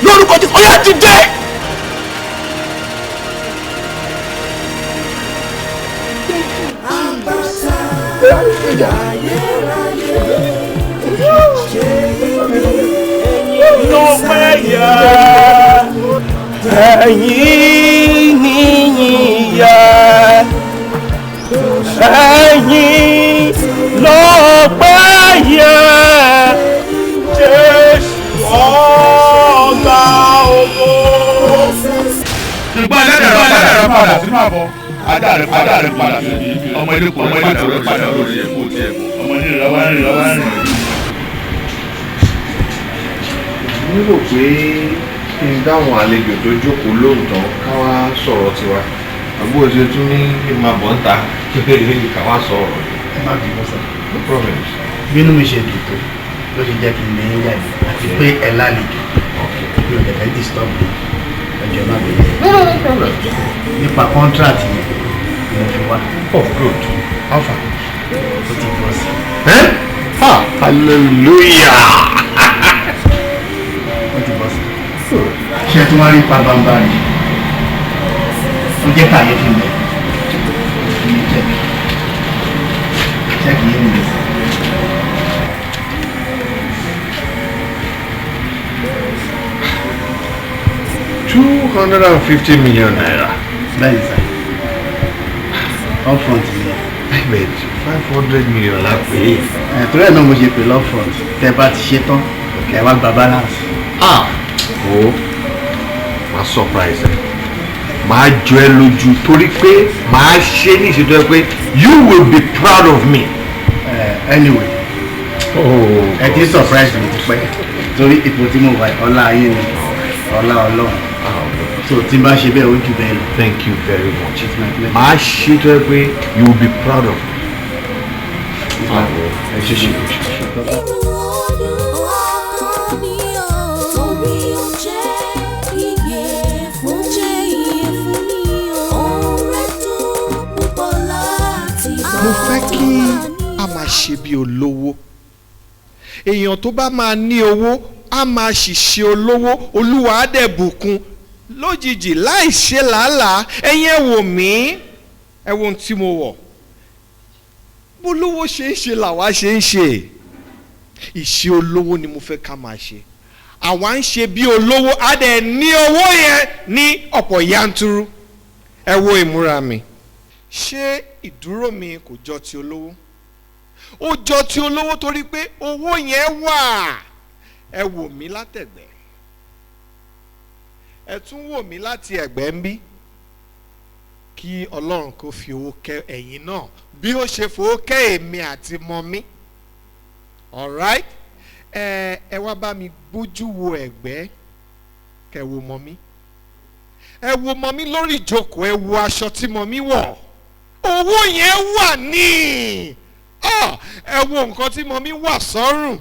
lórúkọ Jésù, ó yá dìde. Ló pẹ́ yá, ẹ̀yin ẹ̀yin lọ́pẹ́ yẹ Jésù ọba ògo. ṣùgbọ́n ẹlẹ́dẹ̀ẹ́ padà sínú àbọ̀ ajá rẹ̀ padà sí ọmọ ilé kò padà lórí ẹ̀kọ́ tí ẹ̀kọ́ ọmọ ilé rẹ̀ wá rìn. mo rò pé kí n dáhùn àlejò tó jókòó lóòótọ́ ká wá sọ̀rọ̀ tiwa àbúrò ṣe tún ní kí n máa bọ̀ ń ta ká wá sọ̀rọ̀. ẹ má bínú sọ. no problem. bínú mi ṣe dùn tó ló ṣe jẹ́ kí n lè yà ní àti pé ẹ lálejò mi ò dẹ̀fẹ́ disturb mi ẹjọ́ má bẹ̀rẹ̀. no problem. nípa contract yẹn ni mo fi wá. oh good. how far. ó ti bọ́ sí. hallelujah. ó ti bọ́ sí. ṣé tí wọ́n rí pabamba ni ó jẹ́ kàyéfì mẹ́ ní jẹ́kì yé mi. $250 million. bẹ́ẹ̀ ni sá upfront ni. bẹ́ẹ̀ 500 million la pè é. torí ẹ̀ náà mo ṣe pè upfront tẹ́ bá ti ṣe tán ẹ wá gba balance. o máa surprise ẹ máa jọ ẹ lójú torí pé máa ṣe ní ìṣètò ẹ pé you will be proud of me. Anyway ẹ ti surprise mi ti pẹ́ torí ipò tí mo wà ọlá ayé ni ọlá Ọlọ́run so tí n bá ṣe bẹ́ẹ̀ ó jù bẹ́ẹ̀ lọ. thank you very much. máa ṣe tó ẹ pé you will be proud of me. ẹ ṣe ṣe. mo fẹ́ kí a máa ṣe bí olówó èèyàn tó bá máa ní owó á máa ṣìṣe olówó olúwa á dẹ̀ bùkún lójijì láì ṣe làálàá ẹ̀yin ẹ wò mí ẹ wo ohun tí mo wọ̀ bólówó ṣe ń ṣe làwa ṣe ń ṣe ìṣe olówó ni mo fẹ́ ká máa ṣe àwa ń ṣe bí olówó á dẹ̀ ní owó yẹn ní ọ̀pọ̀ yanturu ẹ wo ìmúra mi ṣé ìdúró mi kò jọ ti olówó ó jọ ti olówó torí pé owó yẹn wà ẹ wò mí látẹ̀gbẹ́ ẹ tún wò mí láti ẹ̀gbẹ́ ń bí kí ọlọ́run kó fi owó kẹ́ ẹ̀yin náà bí ó ṣe fowó kẹ́ èmi àti mọ́mí alright ẹ wá bá mi gbójú wo ẹ̀gbẹ́ kẹ́ wo mọ́mí ẹ wo mọ́mí lórí ìjókòó ẹ wo aṣọ tí mọ́mí wọ̀ owó yẹn wà ní ẹ wo nǹkan tí mọ́mí wà sọ́rùn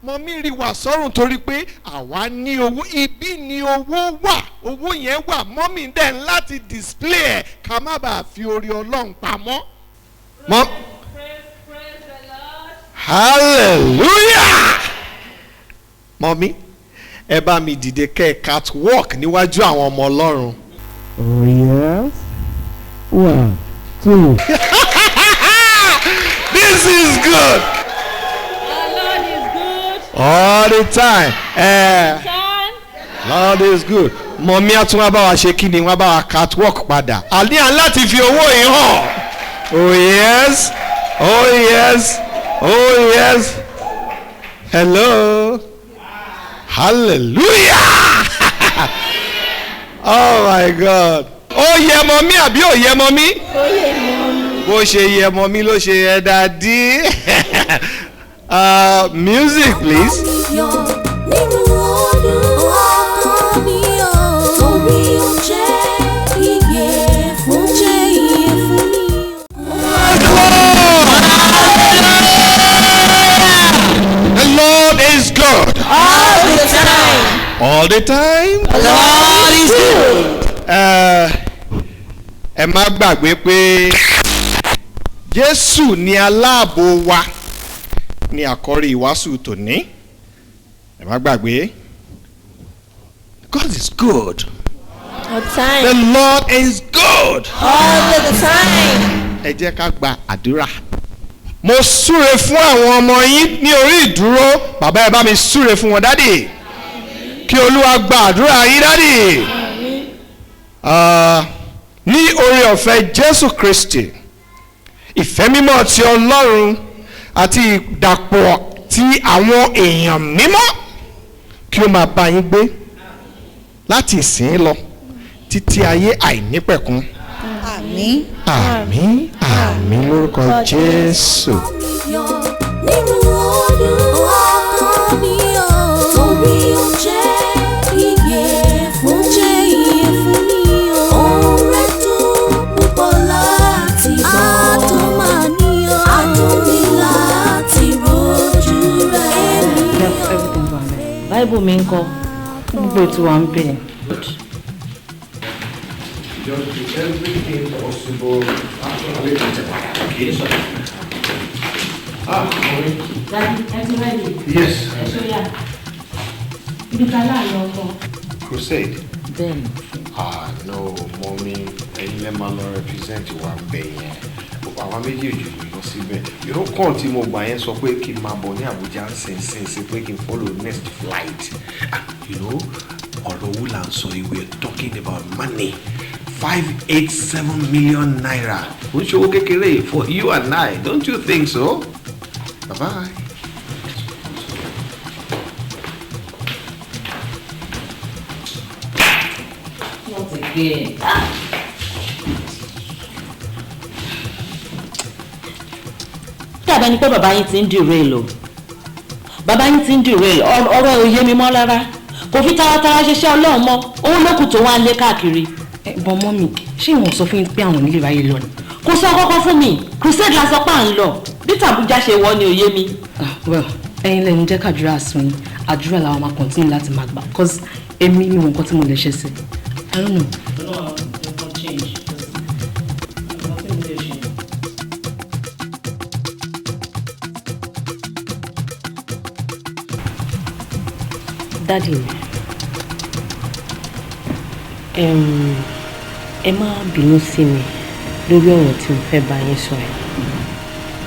mọ́mí rí wà sọ́rùn torí pé àwa ní owó ibi ni owó wà owó yẹn wà mọ́mí dẹ̀ ń láti display ẹ̀ ká má bàa fi orí ọlọ́run pamọ́. hallelujah mọ́mí ẹ bá mi dìde kẹ́ ẹ catwalk níwájú àwọn ọmọ ọlọ́run. oh yes. 1, 2. This is good. Our Lord is good. All the time. Lord is good. Mọ̀mí á tún wá bá wa ṣe kí ni wọ́n bá wa catwalk padà. Àní à ń láti fi owó yìí hàn. Oh yes. Oh yes. Oh yes. Hello. Hallelujah. Oh my God. Ó yẹ mọ́mí àbí ò yẹ mọ́mí? Ó yẹ mọ́mí. Bó ṣe yẹ mọ́mí ló ṣe yẹ dádì. Music please. The Lord is good. All the time. All the time. The Lord is good. Ẹ má gbàgbé pé Jésù ni aláàbò wa ní àkọ́rí ìwàásù tòní. Ẹ má gbàgbé. God is good. All the time. The Lord is good. All the time. Ẹ jẹ́ ká gba àdúrà. Mo súre fún àwọn ọmọ yín ní orí ìdúró. Bàbá ẹ bá mi súre fún wọn dádì. Kí Olúwa gba àdúrà yín dádì. Ní oore ọ̀fẹ́ Jésù Kristi ìfẹ́ mímọ́ ti Ọlọ́run àti ìdàpọ̀ ti àwọn èèyàn mímọ́ kí ó máa bá yín gbé láti ìsìn lọ títí ayé àìnípẹ̀kun. Àmín. Àmín àmín lórúkọ Jésù. Nínú Olúwa mi o, torí ó jẹ́ iye fún mi o. Ohun rẹ̀ dùn púpọ̀ láti gbọ́. Adùn mi láti rojú rẹ̀. Bible mi ń kọ́ gbogbo ètò wa ń bẹ̀. Just do everything possible. Yes. Crusade. Then. No, mommy. Ẹ̀yin lẹ máa lọ represent wa ń bẹ̀ yẹn. Àwa méjèèjì lọ síbẹ̀. Irú kan tí mo gbà yẹn sọ pé kí n máa bọ̀ ní Abuja ń sìn pé kí n follow next flight. Ọ̀rọ̀ owó là ń sọ yìí, we are talking about money. 587 million naira. Oṣù kékeré for you and I, don't you think so? Bye-bye. Not again. Dàbẹ̀ ni pé bàbá yín ti ń derail o. Bàbá yín ti ń derail ọ̀rọ̀ òye mi mọ́ rárá. Kò fi taratara ṣiṣẹ́ Ọlọ́run mọ́. Òun ló kù tó wá ń lé káàkiri. But mommy, ṣé ìwọ̀n sọ fún yín pé àwọn onílé ráyè lọ ni? Kò sọ kọ́kọ́ fún mi. Crusade la sọ pé à ń lọ. Bí tàbújá ṣe wọ́ ni òye mi. Well, ẹ̀yin lẹ́nu jẹ́ kàdúrà sùn yín. Àdúrà làwọn máa continue láti máa gbà. Cause èmi ni nǹkan tí mo lè ṣe sí. I don't know. Daddy mi. Ẹ má bínú sí mi lórí ọ̀rọ̀ tí mo fẹ́ bá yín sọ ẹ̀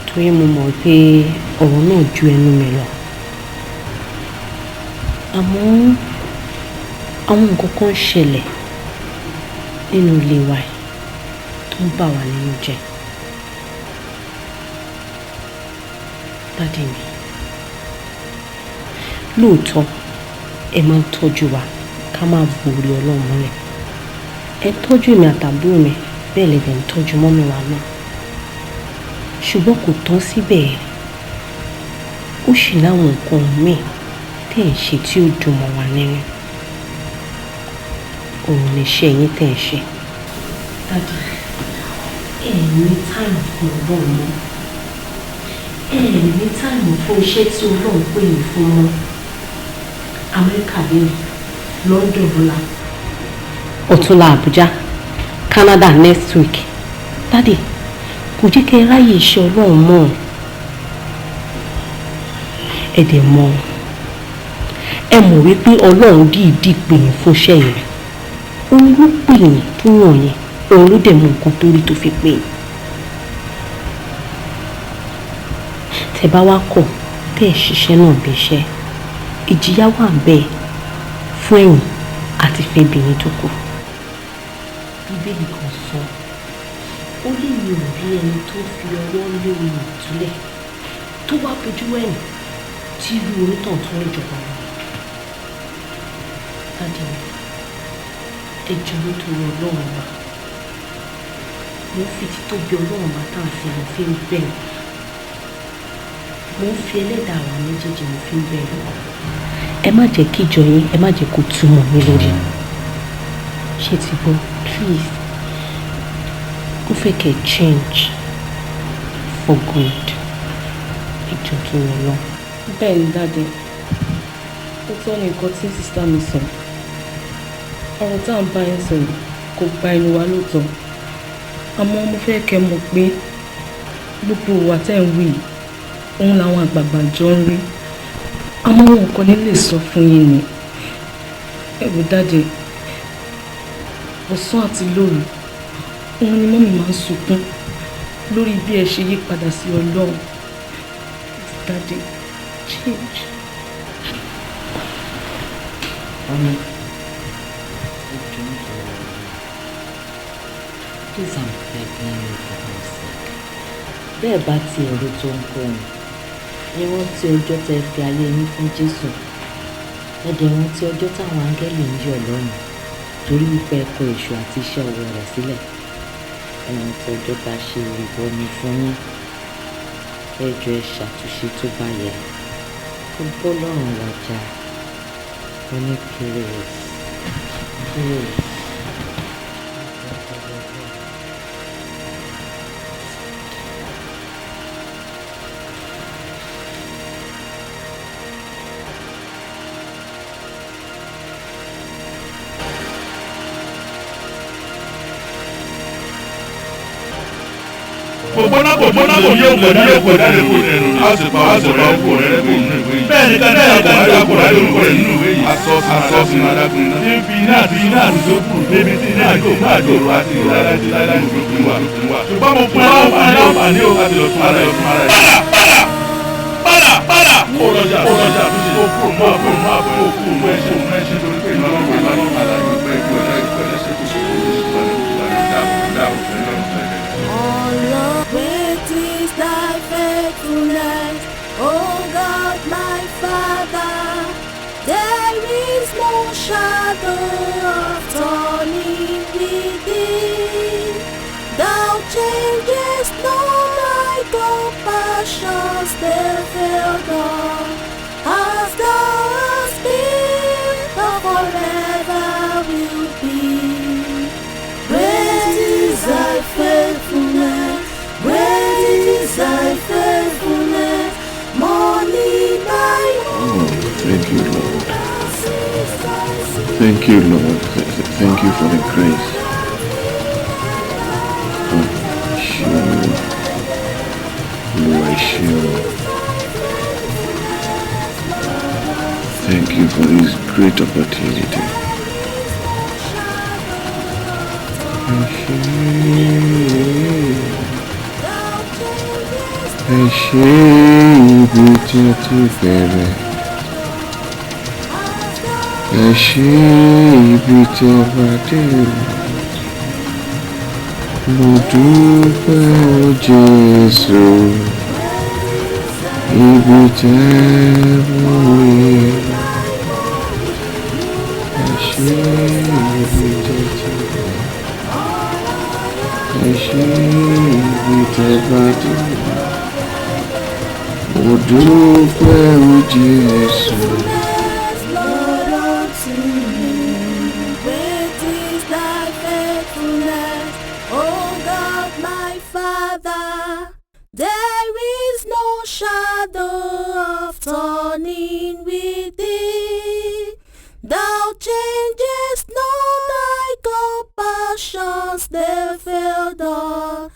torí mo mọ̀ pé ọ̀rọ̀ náà ju ẹnu mi lọ àmọ́ àwọn nǹkan kan ń ṣẹlẹ̀ nínú ilé wa tó ń bà wá nínú jẹ́. Dádì mi, lóòótọ́ ẹ máa ń tọ́jú wa ká má borí Ọlọ́run mọ́lẹ̀. Ẹ tọ́jú èmi àtàbúrò mi bẹ́ẹ̀ lè dẹ̀ ń tọ́jú mọ́mì wa náà. Ṣùgbọ́n kò tán síbẹ̀. Ó sì láwọn nǹkan míì tẹ́ ń ṣe tí ó dùn mọ́ wa nínú. Òun ni iṣẹ́ yín tẹ́ ń ṣe. Dádì, ẹ ní táìmù fún Ọlọ́run mọ́. Ẹ ní táìmù fún iṣẹ́ tí Ọlọ́run pè yín fún mọ́. Amẹ́ríkà lẹ́yìn, London lọ́la. Ọ̀túnla Abuja, Canada next week. Daddy, kò jẹ́ kí ẹ ráyè iṣẹ́ Ọlọ́run mọ́. Ẹ dẹ̀ mọ̀, ẹ mọ̀ wípé Ọlọ́run dìídì pè yín fún iṣẹ́ yẹn. Òun ló pè yín tó yàn yẹn, òun ló dẹ̀ mọ̀ nǹkan tó rí tó fi pè yín. Tẹ́ bá wá kọ̀, tẹ́ ẹ̀ ṣiṣẹ́ náà bí iṣẹ́. Ìjìyà wà bẹ́ẹ̀ fún ẹ̀yin àti fẹ́bìnrin tó kù. Bíbélì kan sọ, ó lè mi ò rí ẹni tó fi ọwọ́ lé ohun ìtúlẹ̀ tó wá bójú ẹ̀yìn tí irú onítàn tún lè jọba wọn. Dádì mi, ẹ jọ̀ọ́ nítorí Ọlọ́run wa. Mo ń fi títóbi Ọlọ́run wa tá à ń fi àwọn fi ń bẹ̀rù. Mo ń fi ẹlẹ́dàá àwọn méjèèjì mo fi ń bẹ̀rù. Ẹ má jẹ́ kí ìjọ yín, ẹ má jẹ́ kó túmọ̀ mí lórí. Ṣé ti gbọ́? Please. Mo fẹ́ kẹ́ change for good. Ìjọ tó yẹ lọ. Bẹ́ẹ̀ ni Daddy, ó tọ́ ní nǹkan tí sísá mi sọ. Ọ̀rọ̀ tá à ń bá yín sọ yìí kò gba ẹnu wa lóòótọ́. Àmọ́ mo fẹ́ kẹ́ mọ̀ pé gbogbo ìwà tẹ́ ń wí òun làwọn àgbààgbà jọ ń rí. Àmọ́ wọn kò ní lè sọ fún yín ni. Ẹ wò Daddy, ọ̀sán àti lóru òun ni mọ́mì máa ń sunkún lórí bí ẹ ṣe yí padà sí Ọlọ́run. Daddy, change. Please, I'm begging you for my sake. bẹ́ẹ̀ bá ti ẹ̀rọ tó ń kọ́ ọ̀hún ẹ rántí ọjọ́ tẹ́ fi ayé yín fún Jésù ẹ dẹ̀ rántí ọjọ́ táwọn áńgẹ́lì ń yọ̀ lọ́run torí wípé ẹ kọ èṣù àti iṣẹ́ ọwọ́ rẹ̀ sílẹ̀ ẹ rántí ọjọ́ tá a ṣe ìrìbọmi fún yín ẹ jọ̀ọ́ ẹ ṣàtúnṣe tó bá yẹ kó bọ́ lọ́rùn wájà oníkiri kiri. Gbogbo yóò pọ̀ jáde kó nínú a sì pa kó rẹ̀ kó nínú ìwé yìí. Bẹ́ẹ̀ ni kan náà kó rẹ̀ lórúkọ rẹ̀ nínú ìwé yìí. Aṣọ sínú adágún iná. Tí ń fi iná àti tó kù débi tí iná àjòrò àti ìlàlájí òfin wà. Ṣùgbọ́n mo fún ẹ láǹfààní o láti lọ tún ara ẹ̀. Padà! Kó lọ́jà tó ṣe kó kúrò mọ́ àbọ̀ ẹ̀ṣẹ̀ torí pé ìlọ́lọ́wọ́ àlàyé pẹ́ kí ọ̀la ìpẹ́lẹ̀ ṣe kó Great is thy faithfulness, O God my Father. There is no shadow of turning with thee. Thou changest not thy compassions, they fail not. As thou hast been, thou forever will be. Great is thy faithfulness, great is thy faithfulness, morning by morning. Thank you, Lord. Thank you, Lord. Thank you for the grace. Thank you for this great opportunity. Ẹ ṣé ibi tí ó ti bẹ̀rẹ̀. Ẹ ṣé ibi tí ó bá dé. Mo dúpẹ́ o Jésù. Ibi tẹ́ mú mi. Ẹ ṣé ibi tí ó ti bẹ̀rẹ̀. Ẹ ṣé ibi tẹ́ bá dé. Mo dúpẹ́ o Jésù. Lord, unto me, great is thy faithfulness, O God my Father. There is no shadow of turning with thee. Thou changest not thy compassions, they fail not.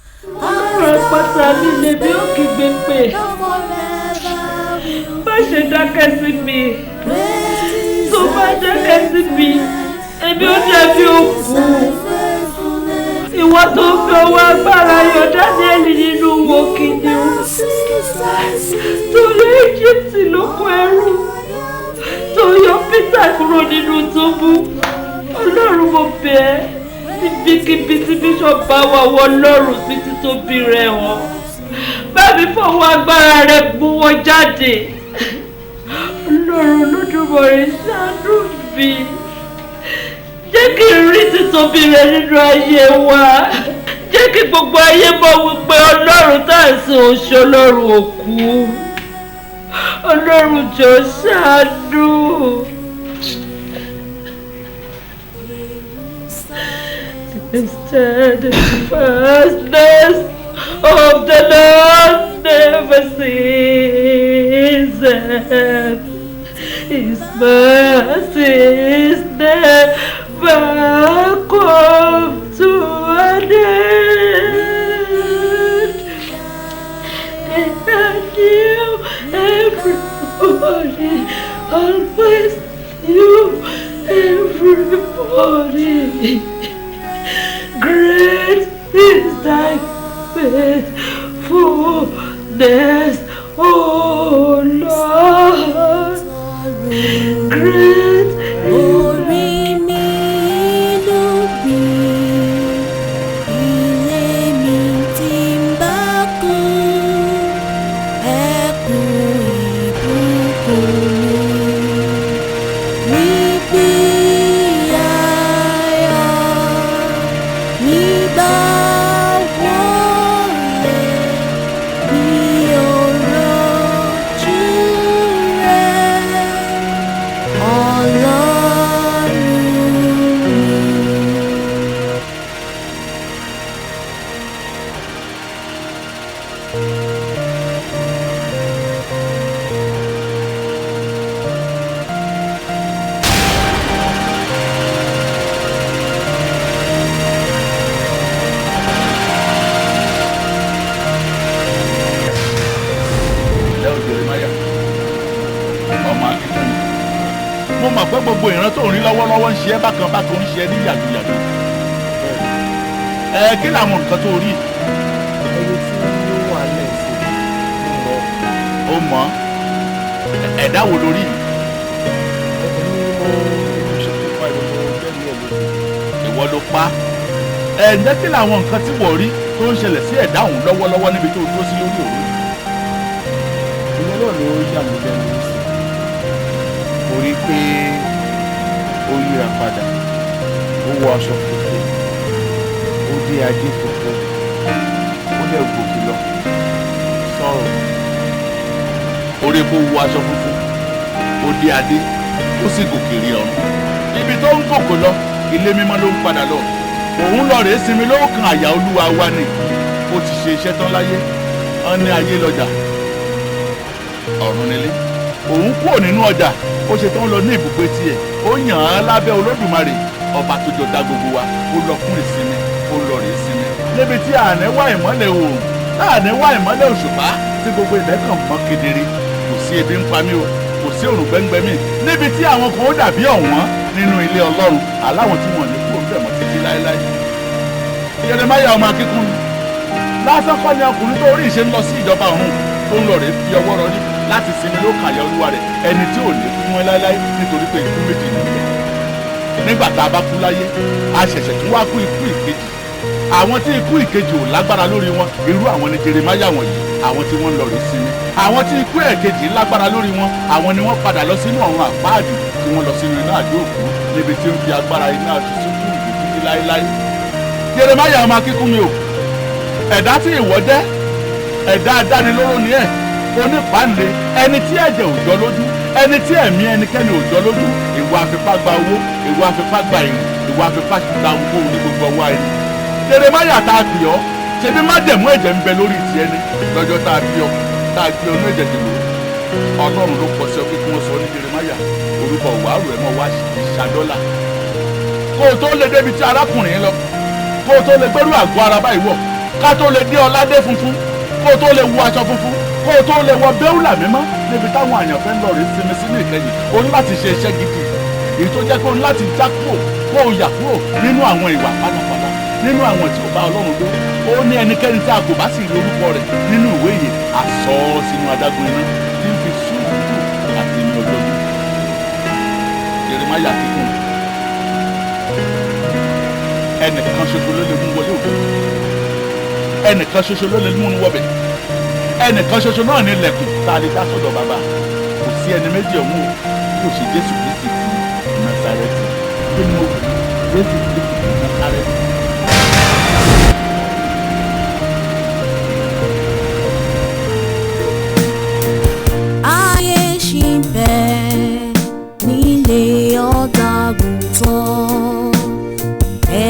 Pátá líle bí ó kígbe pé má ṣe dákẹ́ sí mi tó bá dákẹ́ sí mi èmi ó dàbí òkú ìwọ tó fi ọwọ́ agbára yọ Dáníẹ́lì nínú wo kìnìún torí Íjíbítì ló kó ẹrú tó yọ Pétà kúrò nínú túbú Ọlọ́run mo bẹ̀ ẹ́ níbikíbi tí bíṣọ̀pù bá wà wọ Ọlọ́run bí títóbi rẹ̀ wọ́n bábí fọwọ́ agbára rẹ̀ mú wọn jáde Ọlọ́run Olódùmarè ṣàánú mi jẹ́ kí n rí títóbi rẹ̀ nínú ayé wa jẹ́ kí gbogbo ayé mọ̀ wípé Ọlọ́run tá à ń sìn oṣù Ọlọ́run òkú Ọlọ́run jọ̀ọ́ ṣàánú. Instead, the fastness of the Lord never ceases. His mercies never come to an end. And you, everybody, always you, everybody. Great is thy faithfulness, O Lord. Great orí mi ló gbé ilé mi tí ń bá kú. gbogbo ìran tó ń rí lọ́wọ́lọ́wọ́ ń ṣe ẹ́ bákan bákan ń ṣe ẹ́ ní yàgòyàgò. Kí làwọn nǹkan tó rí? ẹni tí ó wà lẹ́sìn ó mọ̀ ẹ̀dá wo lórí? ìwọ ló pa. Ǹjẹ́ kí làwọn nǹkan tí wọ́n rí tó ń ṣẹlẹ̀ sí ẹ̀dá òun lọ́wọ́lọ́wọ́ níbi tó dúró sí lórí òun? ìyẹn náà ló yà mí lẹ́nu sí. mo rí i pé ó yíra padà, ó wọ aṣọ funfun, ó dé adé funfun, ó lè gòkè lọ sọ̀rọ̀. Orí kó wọ aṣọ funfun, ó dé adé, ó sì gòkè rí ọ̀run. Ibi tó ń gòkè lọ, ilé mímọ́ ló ń padà lọ. Òun lọ rèé sinmi lóòkàn àyà Olúwa wa ni. Ó ti ṣe iṣẹ́ tán láyé, wọ́n ní ayé lọ́jà, ọ̀run nílé. Òun kúrò nínú ọjà, ó ṣe tán lọ ní ibùgbé tiẹ̀. Ó yàn án lábẹ́ Olódùmarè, ọba tó jọ dá gbogbo wa. Ó lọ fún ìsinmi, ó lọ rèé sinmi. Níbi tí àní wá ìmọ́lẹ̀ oòrùn, láàní wá ìmọ́lẹ̀ òṣùpá, tí gbogbo ilẹ̀ kàn mọ́ kedere. Kò sí ebi ń pa mí o, kò sí òrùn gbẹ́ngbẹ́ mi. Níbi tí àwọn kan ó dàbí ọ̀wọ́n nínú ilé Ọlọ́run, aláwọn tí wọ́n lè kúrò bẹ̀ mọ́ títí láéláé. Jeremáyà ọmọ akíkún ni. Lásán kọ́ ni ọkùnrin tó rí ìṣe ń lọ sí ìjọba ọ̀run tó ń lọ rèé fi ọwọ́ rọrí láti sinmi ló kàyà Olúwa rẹ̀, ẹni tí ò ní fún wọn láéláé nítorí pé ikú méjì nílẹ̀. Nígbà tá a bá kú láyé, a ṣẹ̀ṣẹ̀ tún wá kú ikú ìkejì. Àwọn tí ikú ìkejì ò lágbára lórí wọn, irú àwọn ni Jeremáyà wọ̀nyí, àwọn tí wọ́n ń lọ rèé sinmi. Àwọn tí ikú ẹ̀kejì lágbára lórí wọn, àwọn ni wọ́n padà lọ sínú ọ̀run àpáàdì, tí wọ́n lọ sínú iná àjò òkú níbi tí ó fi agbára iná tuntun kú ìdí títí láéláé. Jeremáyà ọmọ akíkún mi o, ẹ̀dá tí ìwọ jẹ́, ẹ̀dá adánilóró ni ẹ̀, onípàǹle, ẹni tí ẹ̀jẹ̀ ò jọ lójú, ẹni tí ẹ̀mí ẹnikẹ́ni ò jọ lójú, ìwà àfipá gba owó, ìwà àfipá gba ìrìn, ìwà àfipá gba owó ní gbogbo ọwọ́ ẹni. Jeremáyà tá a pè ọ́, ṣebí májẹ̀mú ẹ̀jẹ̀ ń bẹ lórí ti ẹni lọ́jọ́ tá a bí ọ, tá a gbé ọnú ẹ̀jẹ̀ dìbò. Ọlọ́run ló kọ sí ọ pé kí wọ́n sọ ní Jeremáyà, orúkọ wàhálù ẹ̀ mọ́ wá ṣàdọ́là. Kó o tó lè débi tí arákùnrin lọ, kó o tó lè gbẹ́rù àgọ́ ara báyìí wọ̀, ká tó lè dé ọládé funfun, kó o tó lè wọ aṣọ funfun, kó o tó lè wọ bẹ́ùlà mímọ́ níbi táwọn àyànfẹ́ ń lọ rèé sinmi sínú ìkẹyìn. O ní láti ṣe iṣẹ́ gidi, èyí tó jẹ́ pé o ní láti já kúrò, kó o yà kúrò nínú àwọn ìwà pálapàla, nínú àwọn tí ò bá Ọlọ́run gbé. Ó ní ẹnikẹ́ni tí a kò bá sì rí orúkọ rẹ̀ nínú ìwé yìí, a sọ ọ́ sínú adágún iná tí ń fi sùúrù àti ní ọjọ́ bí. Jeremáyà kíkún, ẹnìkan ṣoṣo ló lè mú wọlé òkú, ẹnìkan ṣoṣo ló lè mú un wọbẹ̀, ẹnìkan ṣoṣo náà ní ilẹ̀kùn tá a lè dá sọ́dọ̀ bàbá. Kò sí ẹni méjì ọ̀hún o, yóò ṣe Jésù Kristi ti Násárẹ́tì. Kí ni mo kù? Jésù Kristi ti Násárẹ́tì. Ayé ṣì ń bẹ nílé ọ̀dọ́-àgùntàn,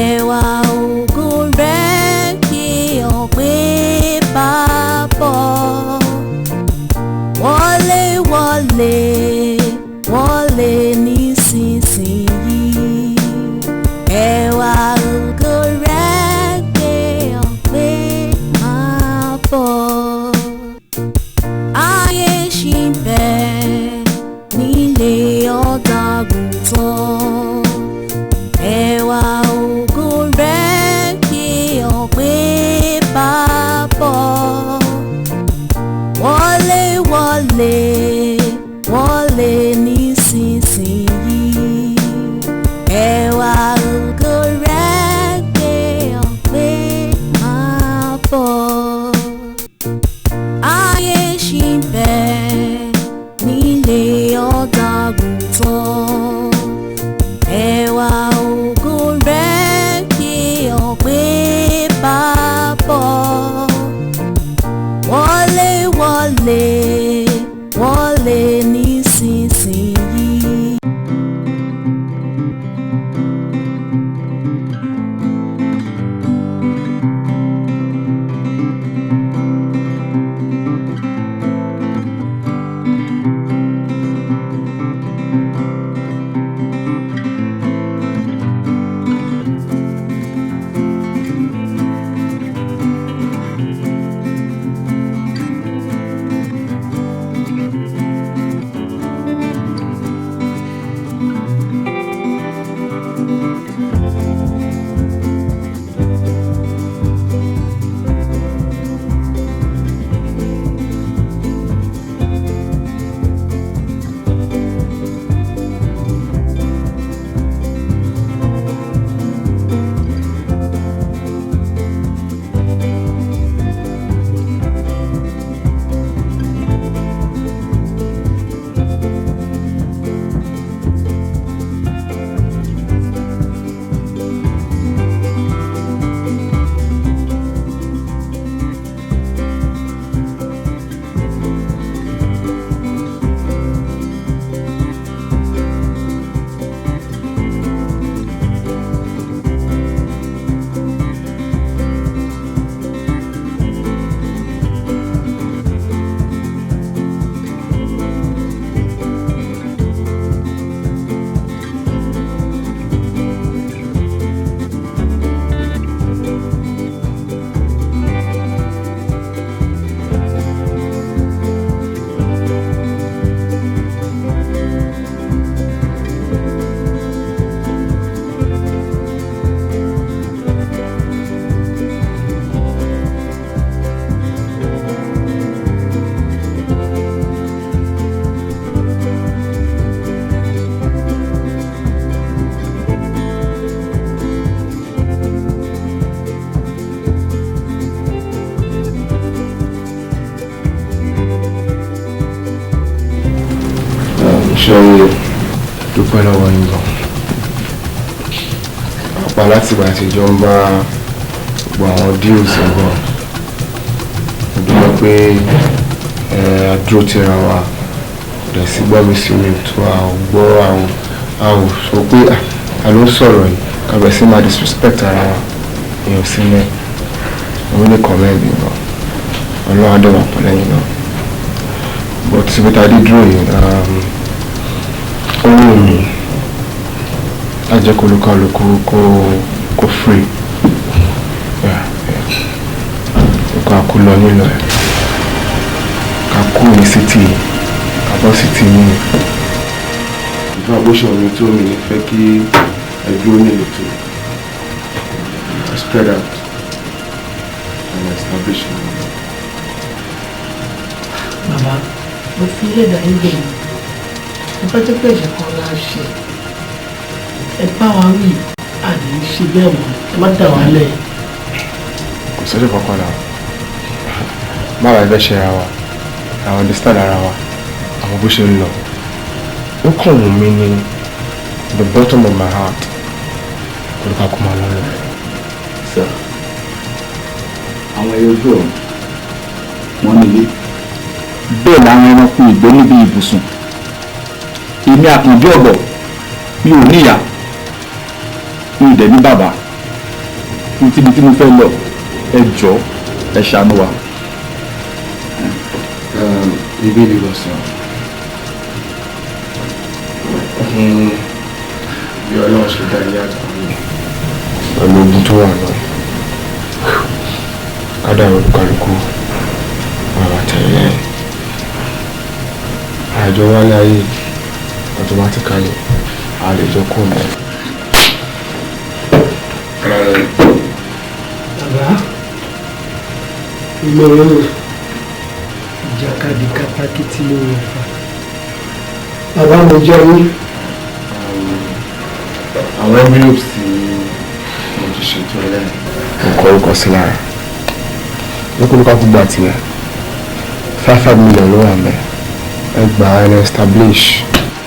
ẹwà ògo rẹ̀ kí ọ̀pẹ bá bọ̀. Wọlé wọlé wọlé nísinsìnyí, ẹwà ògo dúpẹ́ lọ́wọ́ yín gan. Ọ̀pá láti ìgbà tí ìjọ ń bá gbogbo àwọn deals ń bọ̀. Mo dúpẹ́ pé àdúró tira wa rẹ̀ sí gbọ́ mi sí mi tó gbọ́ àwọn sọ pé a ló ń sọ̀rọ̀ yìí kábẹ̀ sí máa disrespect ara wa èèyàn sí mẹ́. Mo ní comment mi gan. Ọlọ́run á dọ̀wà pọ̀ lẹ́yìn náà. But ibi tá a dé dúró yìí ó wù mí láti jẹ́ kó olúkálukú kó free. Nǹkan àkú lọ nílò ẹ̀ ká kú ní city ká bọ́ city yìí. Ìfún àbóṣọ mi tó mi fẹ́ kí ẹgbẹ́ onílé tó spread out and establish it. Bàbá, mo fi ẹ̀dá yín bẹ̀rẹ̀. Mo fẹ́ tó pé ẹ̀ṣẹ̀ kan la ṣe. Ẹ bá wa wí, àní ṣe bẹ́ẹ̀ mọ́. Ẹ má dà wá lẹ̀. Kò sọ́jọ́ kankan náà. Báwa ẹgbẹ́ ṣe ara wa, àwọn understand ara wa, àwọn bó ṣe ń lọ. Ó kàn wù mí ní the bottom of my heart. Kò lè ká kó máa lọ rẹ̀. Sir, àwọn ẹyẹ ojú ọ̀run wọ́n nílé. Bẹ́ẹ̀ làwọn ẹranko ìgbẹ́ níbi ibùsùn. Èmi àkànjú ọ̀bọ̀ mi ò níyà mi ò dẹ̀ ní bàbá. Níbi tí mo fẹ́ lọ ẹ jọ̀ọ́ ẹ ṣàánú wa. Ibi ni lọ sọ. Bí Ọlọ́run ṣe dá ilé àtàwọn yìí. Pẹ̀lú ogun tó wà náà. Kádà olúkálukú bàbá tẹ̀lé. Àjọ wálé ayé automatically àlejò kò mẹ́. Bàbá, ìmọ̀ràn ìjàkadì kápákítí ló wọ̀ fà. Bàbá mo jẹ́ yín. Àwọn envelopes tí mo ti ṣètò ẹlẹ́yìn. Mo kọ orúkọ sí lára. Lókùnúkà kú gbà tiẹ̀. 5 million ló wà mẹ́. Ẹ gbà ẹ lọ establish.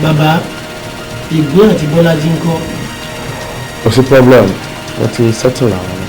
Bàbá, ìgbín àti Bọ́lájí ń kọ́. Kò sí problem. Wọ́n ti settle àwọn.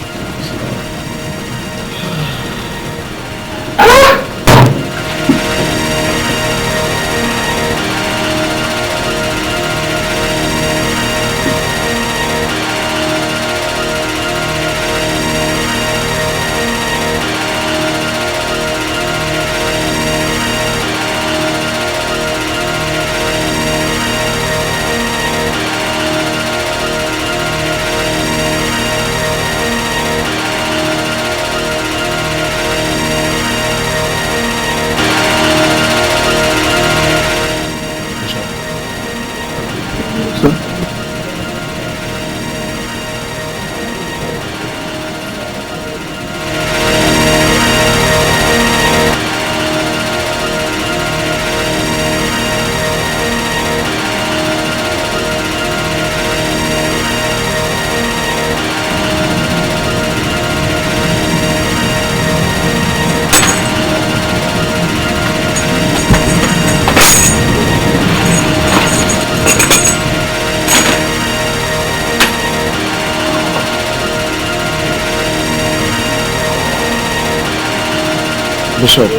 Bishop,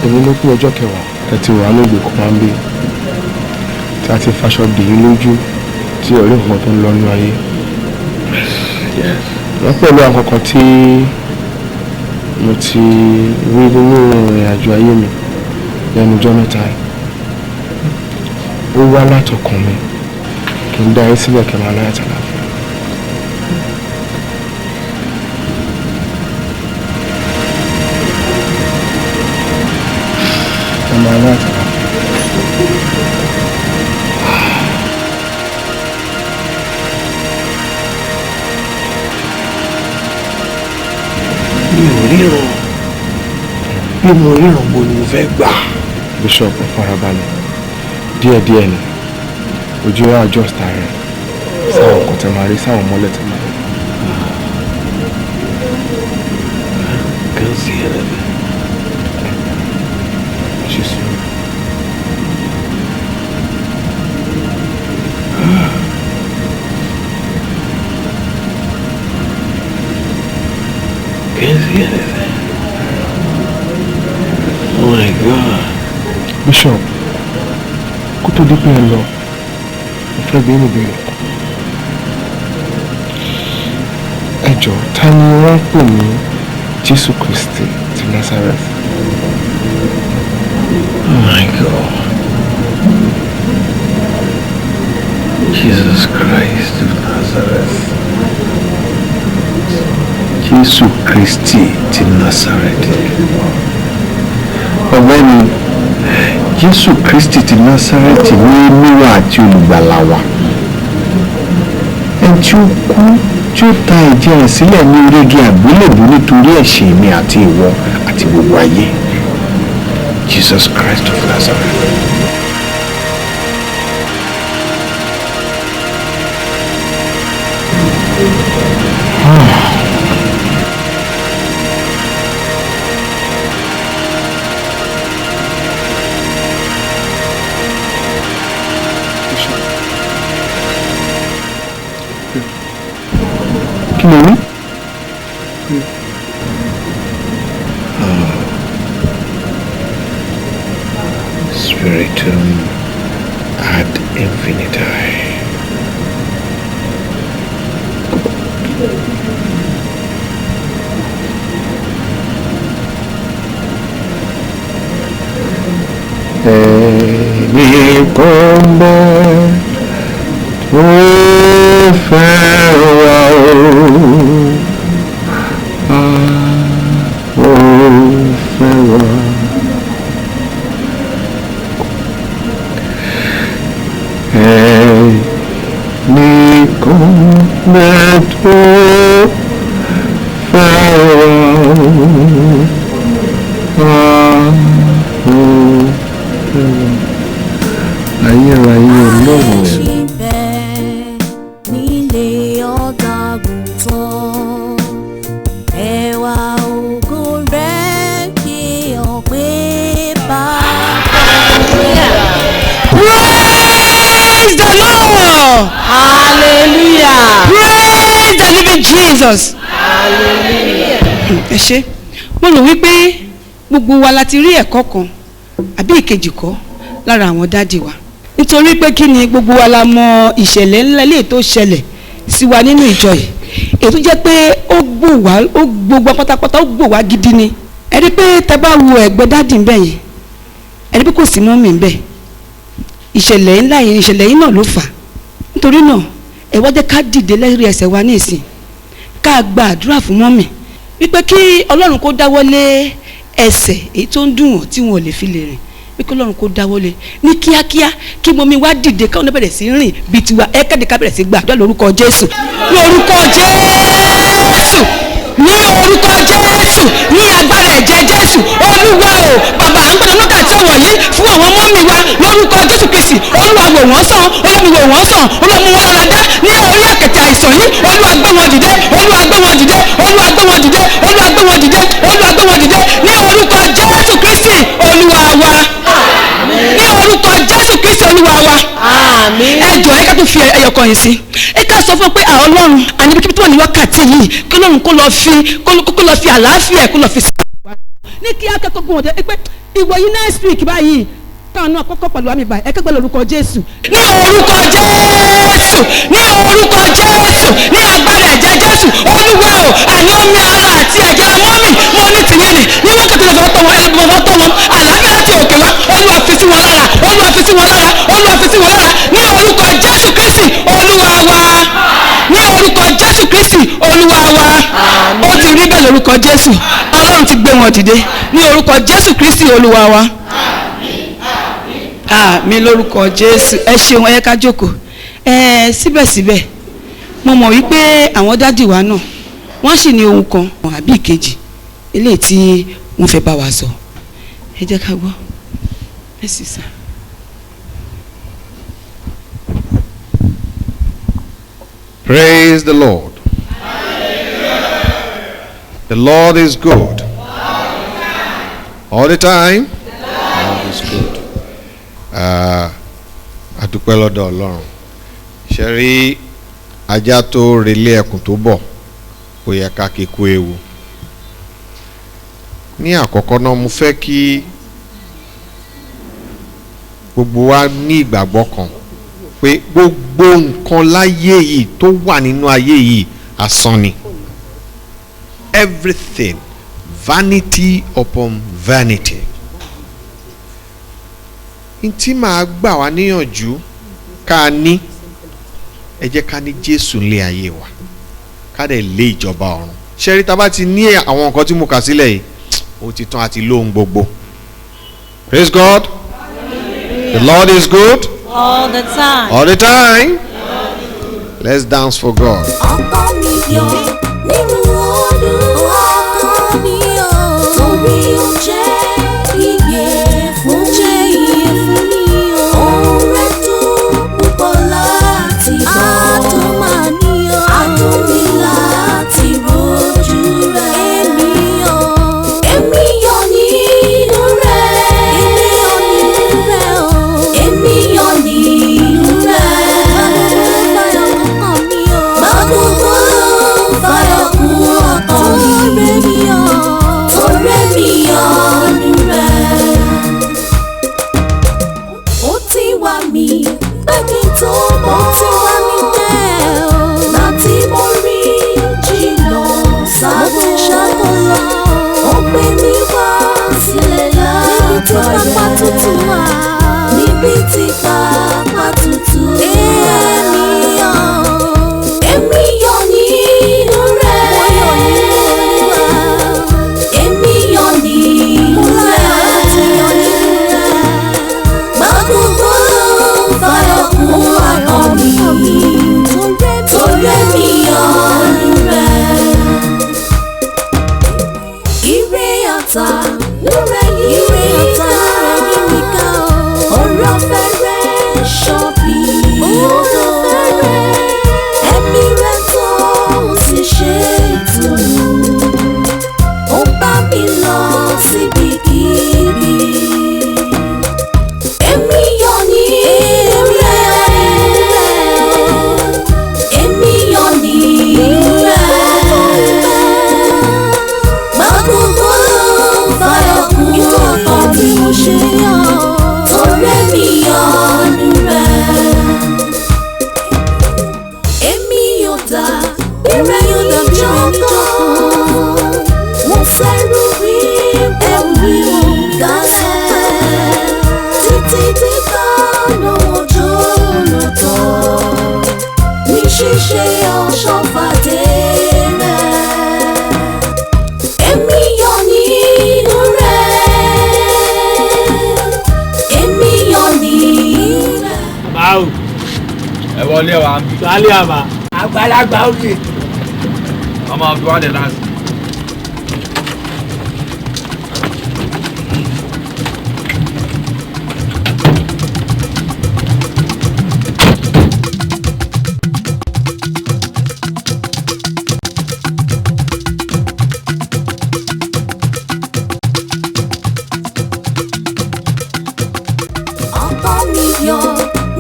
èmi ló kú ọjọ́ kẹwàá tẹ̀tí wà ní ìgbèkùn máa ń bí tí a ti faṣọ dì í lójú tí ọ̀rẹ́ nǹkan tó ń lọ nínú ayé. Wọ́n pẹ̀lú àkọ́kọ́ tí mo ti rí nínú ìrìn àjò ayé mi lẹ́nu ọjọ́ mẹ́ta yìí. Ó wá látọkàn mi kí n dá yín sílẹ̀ kí n máa láyà tàlàfíà. My life. Mi ò ríran. Bí mo ríran mo ni mo fẹ́ gbà. Bishop farabalẹ̀ díẹ̀díẹ̀ ni ojú wa adjust rẹ̀ sáwọn nǹkan tẹ̀ máa rí sáwọn mọ́lẹ̀ tẹ̀ máa rí. Can't see anything. Jesus. see anything. Oh my God. Bishop, kó tó di pé ẹ lọ, mo fẹ́ bí níbi rẹ̀. Ẹ jọ̀ọ́, ta ni wọ́n ń pè ní Jésù Kristi ti Nazareth? Oh my God. Jesus Christ of Nazareth. Jésù Kristi ti Nazareth. Ọ̀gbẹ́ni, Jésù Kristi ti Nazareth ní olúwa àti olùgbàlà wa. Ẹni tí ó kú tí ó ta ẹ̀jẹ̀ rẹ̀ sílẹ̀ ní orí igi àgbélébùú nítorí ẹ̀ṣẹ̀ mi àti ìwọ àti gbogbo ayé. Jesus Christ of Nazareth. Kí ló rí? Spiritum ad infinitum. Ẹni kan bẹ́ tó fẹ́ wá ó fẹ́ wá. Ẹni kan bẹ́ tó fẹ́ wá ayérayé olóhùn nílé ọ̀dàgùntàn ẹwà ògo rẹ̀ kí ọ̀pẹ bá. Praise the Lord! Hallelujah! Praise the living Jesus! Hallelujah! Ẹ ṣé, mo rò wípé gbogbo wa la ti rí ẹ̀kọ́ kan àbí ìkejì kọ́ lára àwọn dádì wa nítorí pé kí ni gbogbo wa la mọ ìṣẹ̀lẹ̀ ńlá lè tó ṣẹlẹ̀ sí wa nínú ìjọ yìí èyí tó jẹ́ pé ó gbogbo pátápátá ó gbò wá gidi ni ẹ rí pé tẹ́ bá wo ẹ̀gbẹ́ dádì ń bẹ̀ yẹn ẹ rí pé kò sí mọ́mì ń bẹ̀ ìṣẹ̀lẹ̀ ńlá yẹn ìṣẹ̀lẹ̀ yìí náà ló fà nítorí náà ẹ wá jẹ́ ká dìde lẹ́rìí ẹsẹ̀ wa ní ìsìn ká gba àdúrà fún mọ́mì wípé kí Ọlọ́run kó dáwọ́lé ẹsẹ̀ èyí tó ń dùn wọ́n tí wọ́n ò lè fi lè rìn pé kí Ọlọ́run kó dáwọ́lé ní kíákíá kí mọ́mí wá dìde káwọn náà bẹ̀rẹ̀ sí rìn bíi tiwa ẹ̀kẹ́dẹ̀ ká bẹ̀rẹ̀ sí gbàdúrà lórúkọ Jésù lórúkọ Jésù ní orúkọ Jésù ní agbára ẹ̀jẹ̀ Jésù Olúwa o bàbá à ń gbọ́dọ̀ wákàtí wọ̀nyí fún àwọn mọ́mí wa lórúkọ Jésù Kristi Olúwa wò wọ́n sàn Olúwa wò wọ́n sàn Olúwa wọn lára dá ní orí àkẹ́tẹ̀ àìsàn yìí Olúwa gbé wọn dìde Olúwa gbé wọn dìde Olúwa gbé wọn dìde Olúwa gbé wọn dìde Olúwa gbé wọn dìde ní orúkọ Jésù Kristi Olúwa wa ní orúkọ Jésù Kristi Olúwa wa ẹ jọ̀ọ́ ẹ ká tó fi ẹyọkàn yìí sí ẹ ká sọ fún pé Ọlọ́run àníbi kí tó wà ní wákàtí yìí kí Ọlọ́run kó lọ fi àlàáfíà kó lọ fi sí ní kí akẹ́kọ̀ọ́ gbọ́n wọ̀dẹ́ pé ìwọ yìí next week báyìí káwọn náà kọ́kọ́ pẹ̀lú àmì báyìí ẹ kẹ́gbẹ́ lórúkọ Jésù ní orúkọ Jésù ní orúkọ Jésù ní agbára ẹ̀jẹ̀ Jésù Olúwa o àní omi ara àti ẹ̀jẹ̀ mọ́mì mo ní tìyín ni ní wọ́n kẹ́kẹ́ lọ́sọ̀rọ̀ tọ̀ wọ́n ẹlẹ́gbọ̀n tọ̀ wọ́n àlàáfíà láti òkè wá Olúwa fi sí wọn lára Olúwa fi sí wọn lára Olúwa fi sí wọn lára ní orúkọ Jésù Kristi Olúwa wa ní orúkọ Jésù Kristi Olúwa wa ó ti rí bẹ́ẹ̀ lórúkọ Jésù Ọlọ́run ti gbé wọn dìde ní orúkọ Jésù Kristi Olúwa wa mi lórúkọ Jésù ẹ ṣeun ẹ ká jókòó síbẹ̀síbẹ̀ mo mọ̀ wípé àwọn dádì wa náà wọ́n sì ní ohun kan àbí ìkejì eléyìí tí wọ́n fẹ́ bá wa sọ ẹ jẹ́ ká gbọ́ ẹ sì sá. Praise the Lord. The Lord is good. All the time. The Lord is good. Adúpẹ́ lọ́dọ̀ Ọlọ́run. Ṣé rí ajá tó relé ẹkùn tó bọ̀ kò yẹ ká kíkú ewu. ní àkọ́kọ́ náà mo fẹ́ kí gbogbo wa ní ìgbàgbọ́ kan pé gbogbo nǹkan láyé yìí tó wà nínú ayé yìí asán ni. Everything, vanity upon vanity. n tí màá gbà wá níyànjú ká ní ẹ jẹ́ ká ní Jésù nílé ayé wa ká dẹ̀ lé ìjọba ọ̀run. ṣẹ́rí tá a bá ti ní àwọn nǹkan tí mo kà sílẹ̀ yìí ó ti tán àti lóhun gbogbo. Praise God. The Lord is good. All the time. All the time. Let's dance for God. Ọkọ mi yọ nínú Olúwa, ọkọ mi yọ torí ó jẹ́ iye fún mi o. Ohun rẹ̀ dùn púpọ̀ láti gbọ́. Adùn máa níyọ̀. Adùn mi láti rojú rẹ̀. Èmi yọ nínú rẹ̀. Èmi yọ nínú rẹ̀. Níbi tí pápá tutù wà. Èmi yọ nínú rẹ̀. Èmi yọ nínú rẹ̀. Gbàgbọ́ fayọ̀ kún ọkàn mi. Torí èmi yọ nínú rẹ̀. Ire àtà lórí ire àtà lórí ká ọ̀rọ̀ fẹ́rẹ̀ ṣọ́bì odò ẹ̀mí rẹ̀ tó sì ṣe ìtùnú ó bá mi lọ síbi kíbi. Èmi yọ nínú rẹ̀. Èmi yọ nínú rẹ̀. Gbàgbọ́ fayọ̀ kún ọkàn mi. Torí èmi yọ nínú rẹ̀. Èmi yóò dá ìrẹ́ ìjọkọ̀. Wọ́n fẹ́rù rí ẹ̀wì gàṣẹ́. Títí dígbà lọ́wọ́ jọ lọ́tọ̀. Ní ṣíṣe ọ̀ṣọ́fàdé rẹ̀. Èmi yọ nínú rẹ̀. Èmi yọ nínú rẹ̀. báwo ẹ wọlé wa ń bí. sálẹ̀ àbá. àgbàlagbà òye. ọmọ ọdún wa dẹ̀ láti. Ọkọ mi yọ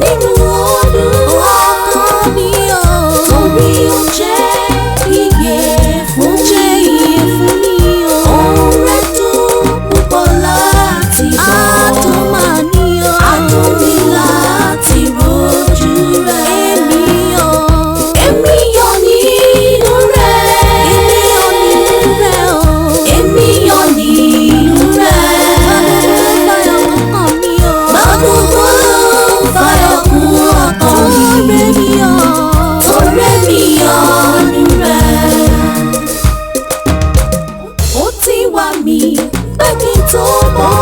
nínú Olúwa, ọkọ mi yọ torí ó jẹ́ iye fún mi o. Ohun rẹ̀ dùn púpọ̀ láti gbọ́. Adùn máa níyọ̀. Adùn mi láti rojú rẹ̀. Èmi yọ nínú rẹ̀. Èmi yọ nínú rẹ̀. Gbàgbọ́ fayọ̀ kún ọkàn mi. Torí èmi yọ nínú rẹ̀. Ó ti wà mí bẹ́ẹ̀ni tó mọ́.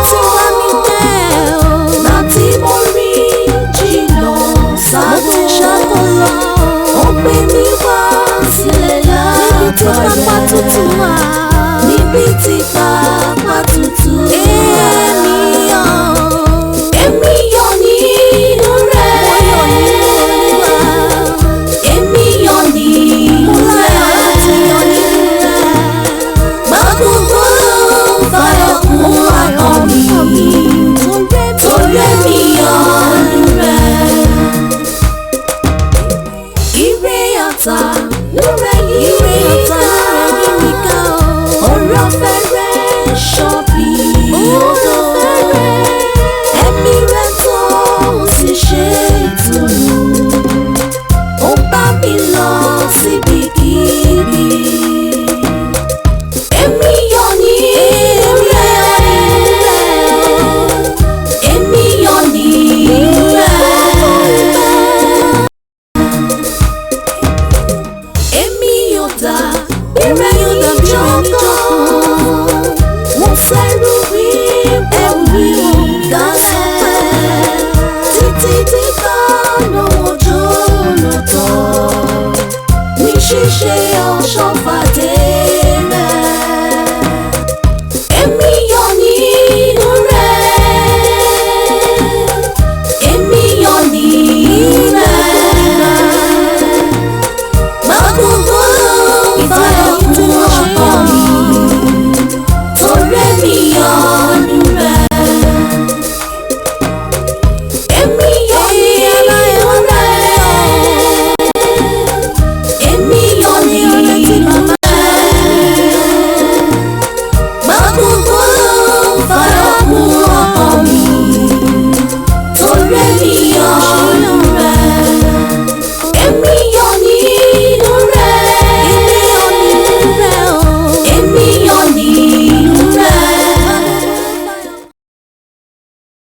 Láti mo rí jìnnà sáté ṣàkólọ́. Ó gbé mi wá sílẹ̀ lábàárẹ̀. Níbi tí pápá tutù wà. Èmi yọ nínú rẹ̀. Èmi yọ nínú rẹ̀. Gbàgbọ́ fayọ̀ kún ọkàn mi. Torí èmi yọ nínú rẹ̀. Ire àtà lórí ire àtà lórí padà bírẹ̀ níjọ́kọ̀ wọ́n fẹ́rù wí ẹ̀wí gálẹ̀ títí tí kánú ojú lò tán ní ṣíṣe ọ̀ṣọ́fàdé rẹ̀.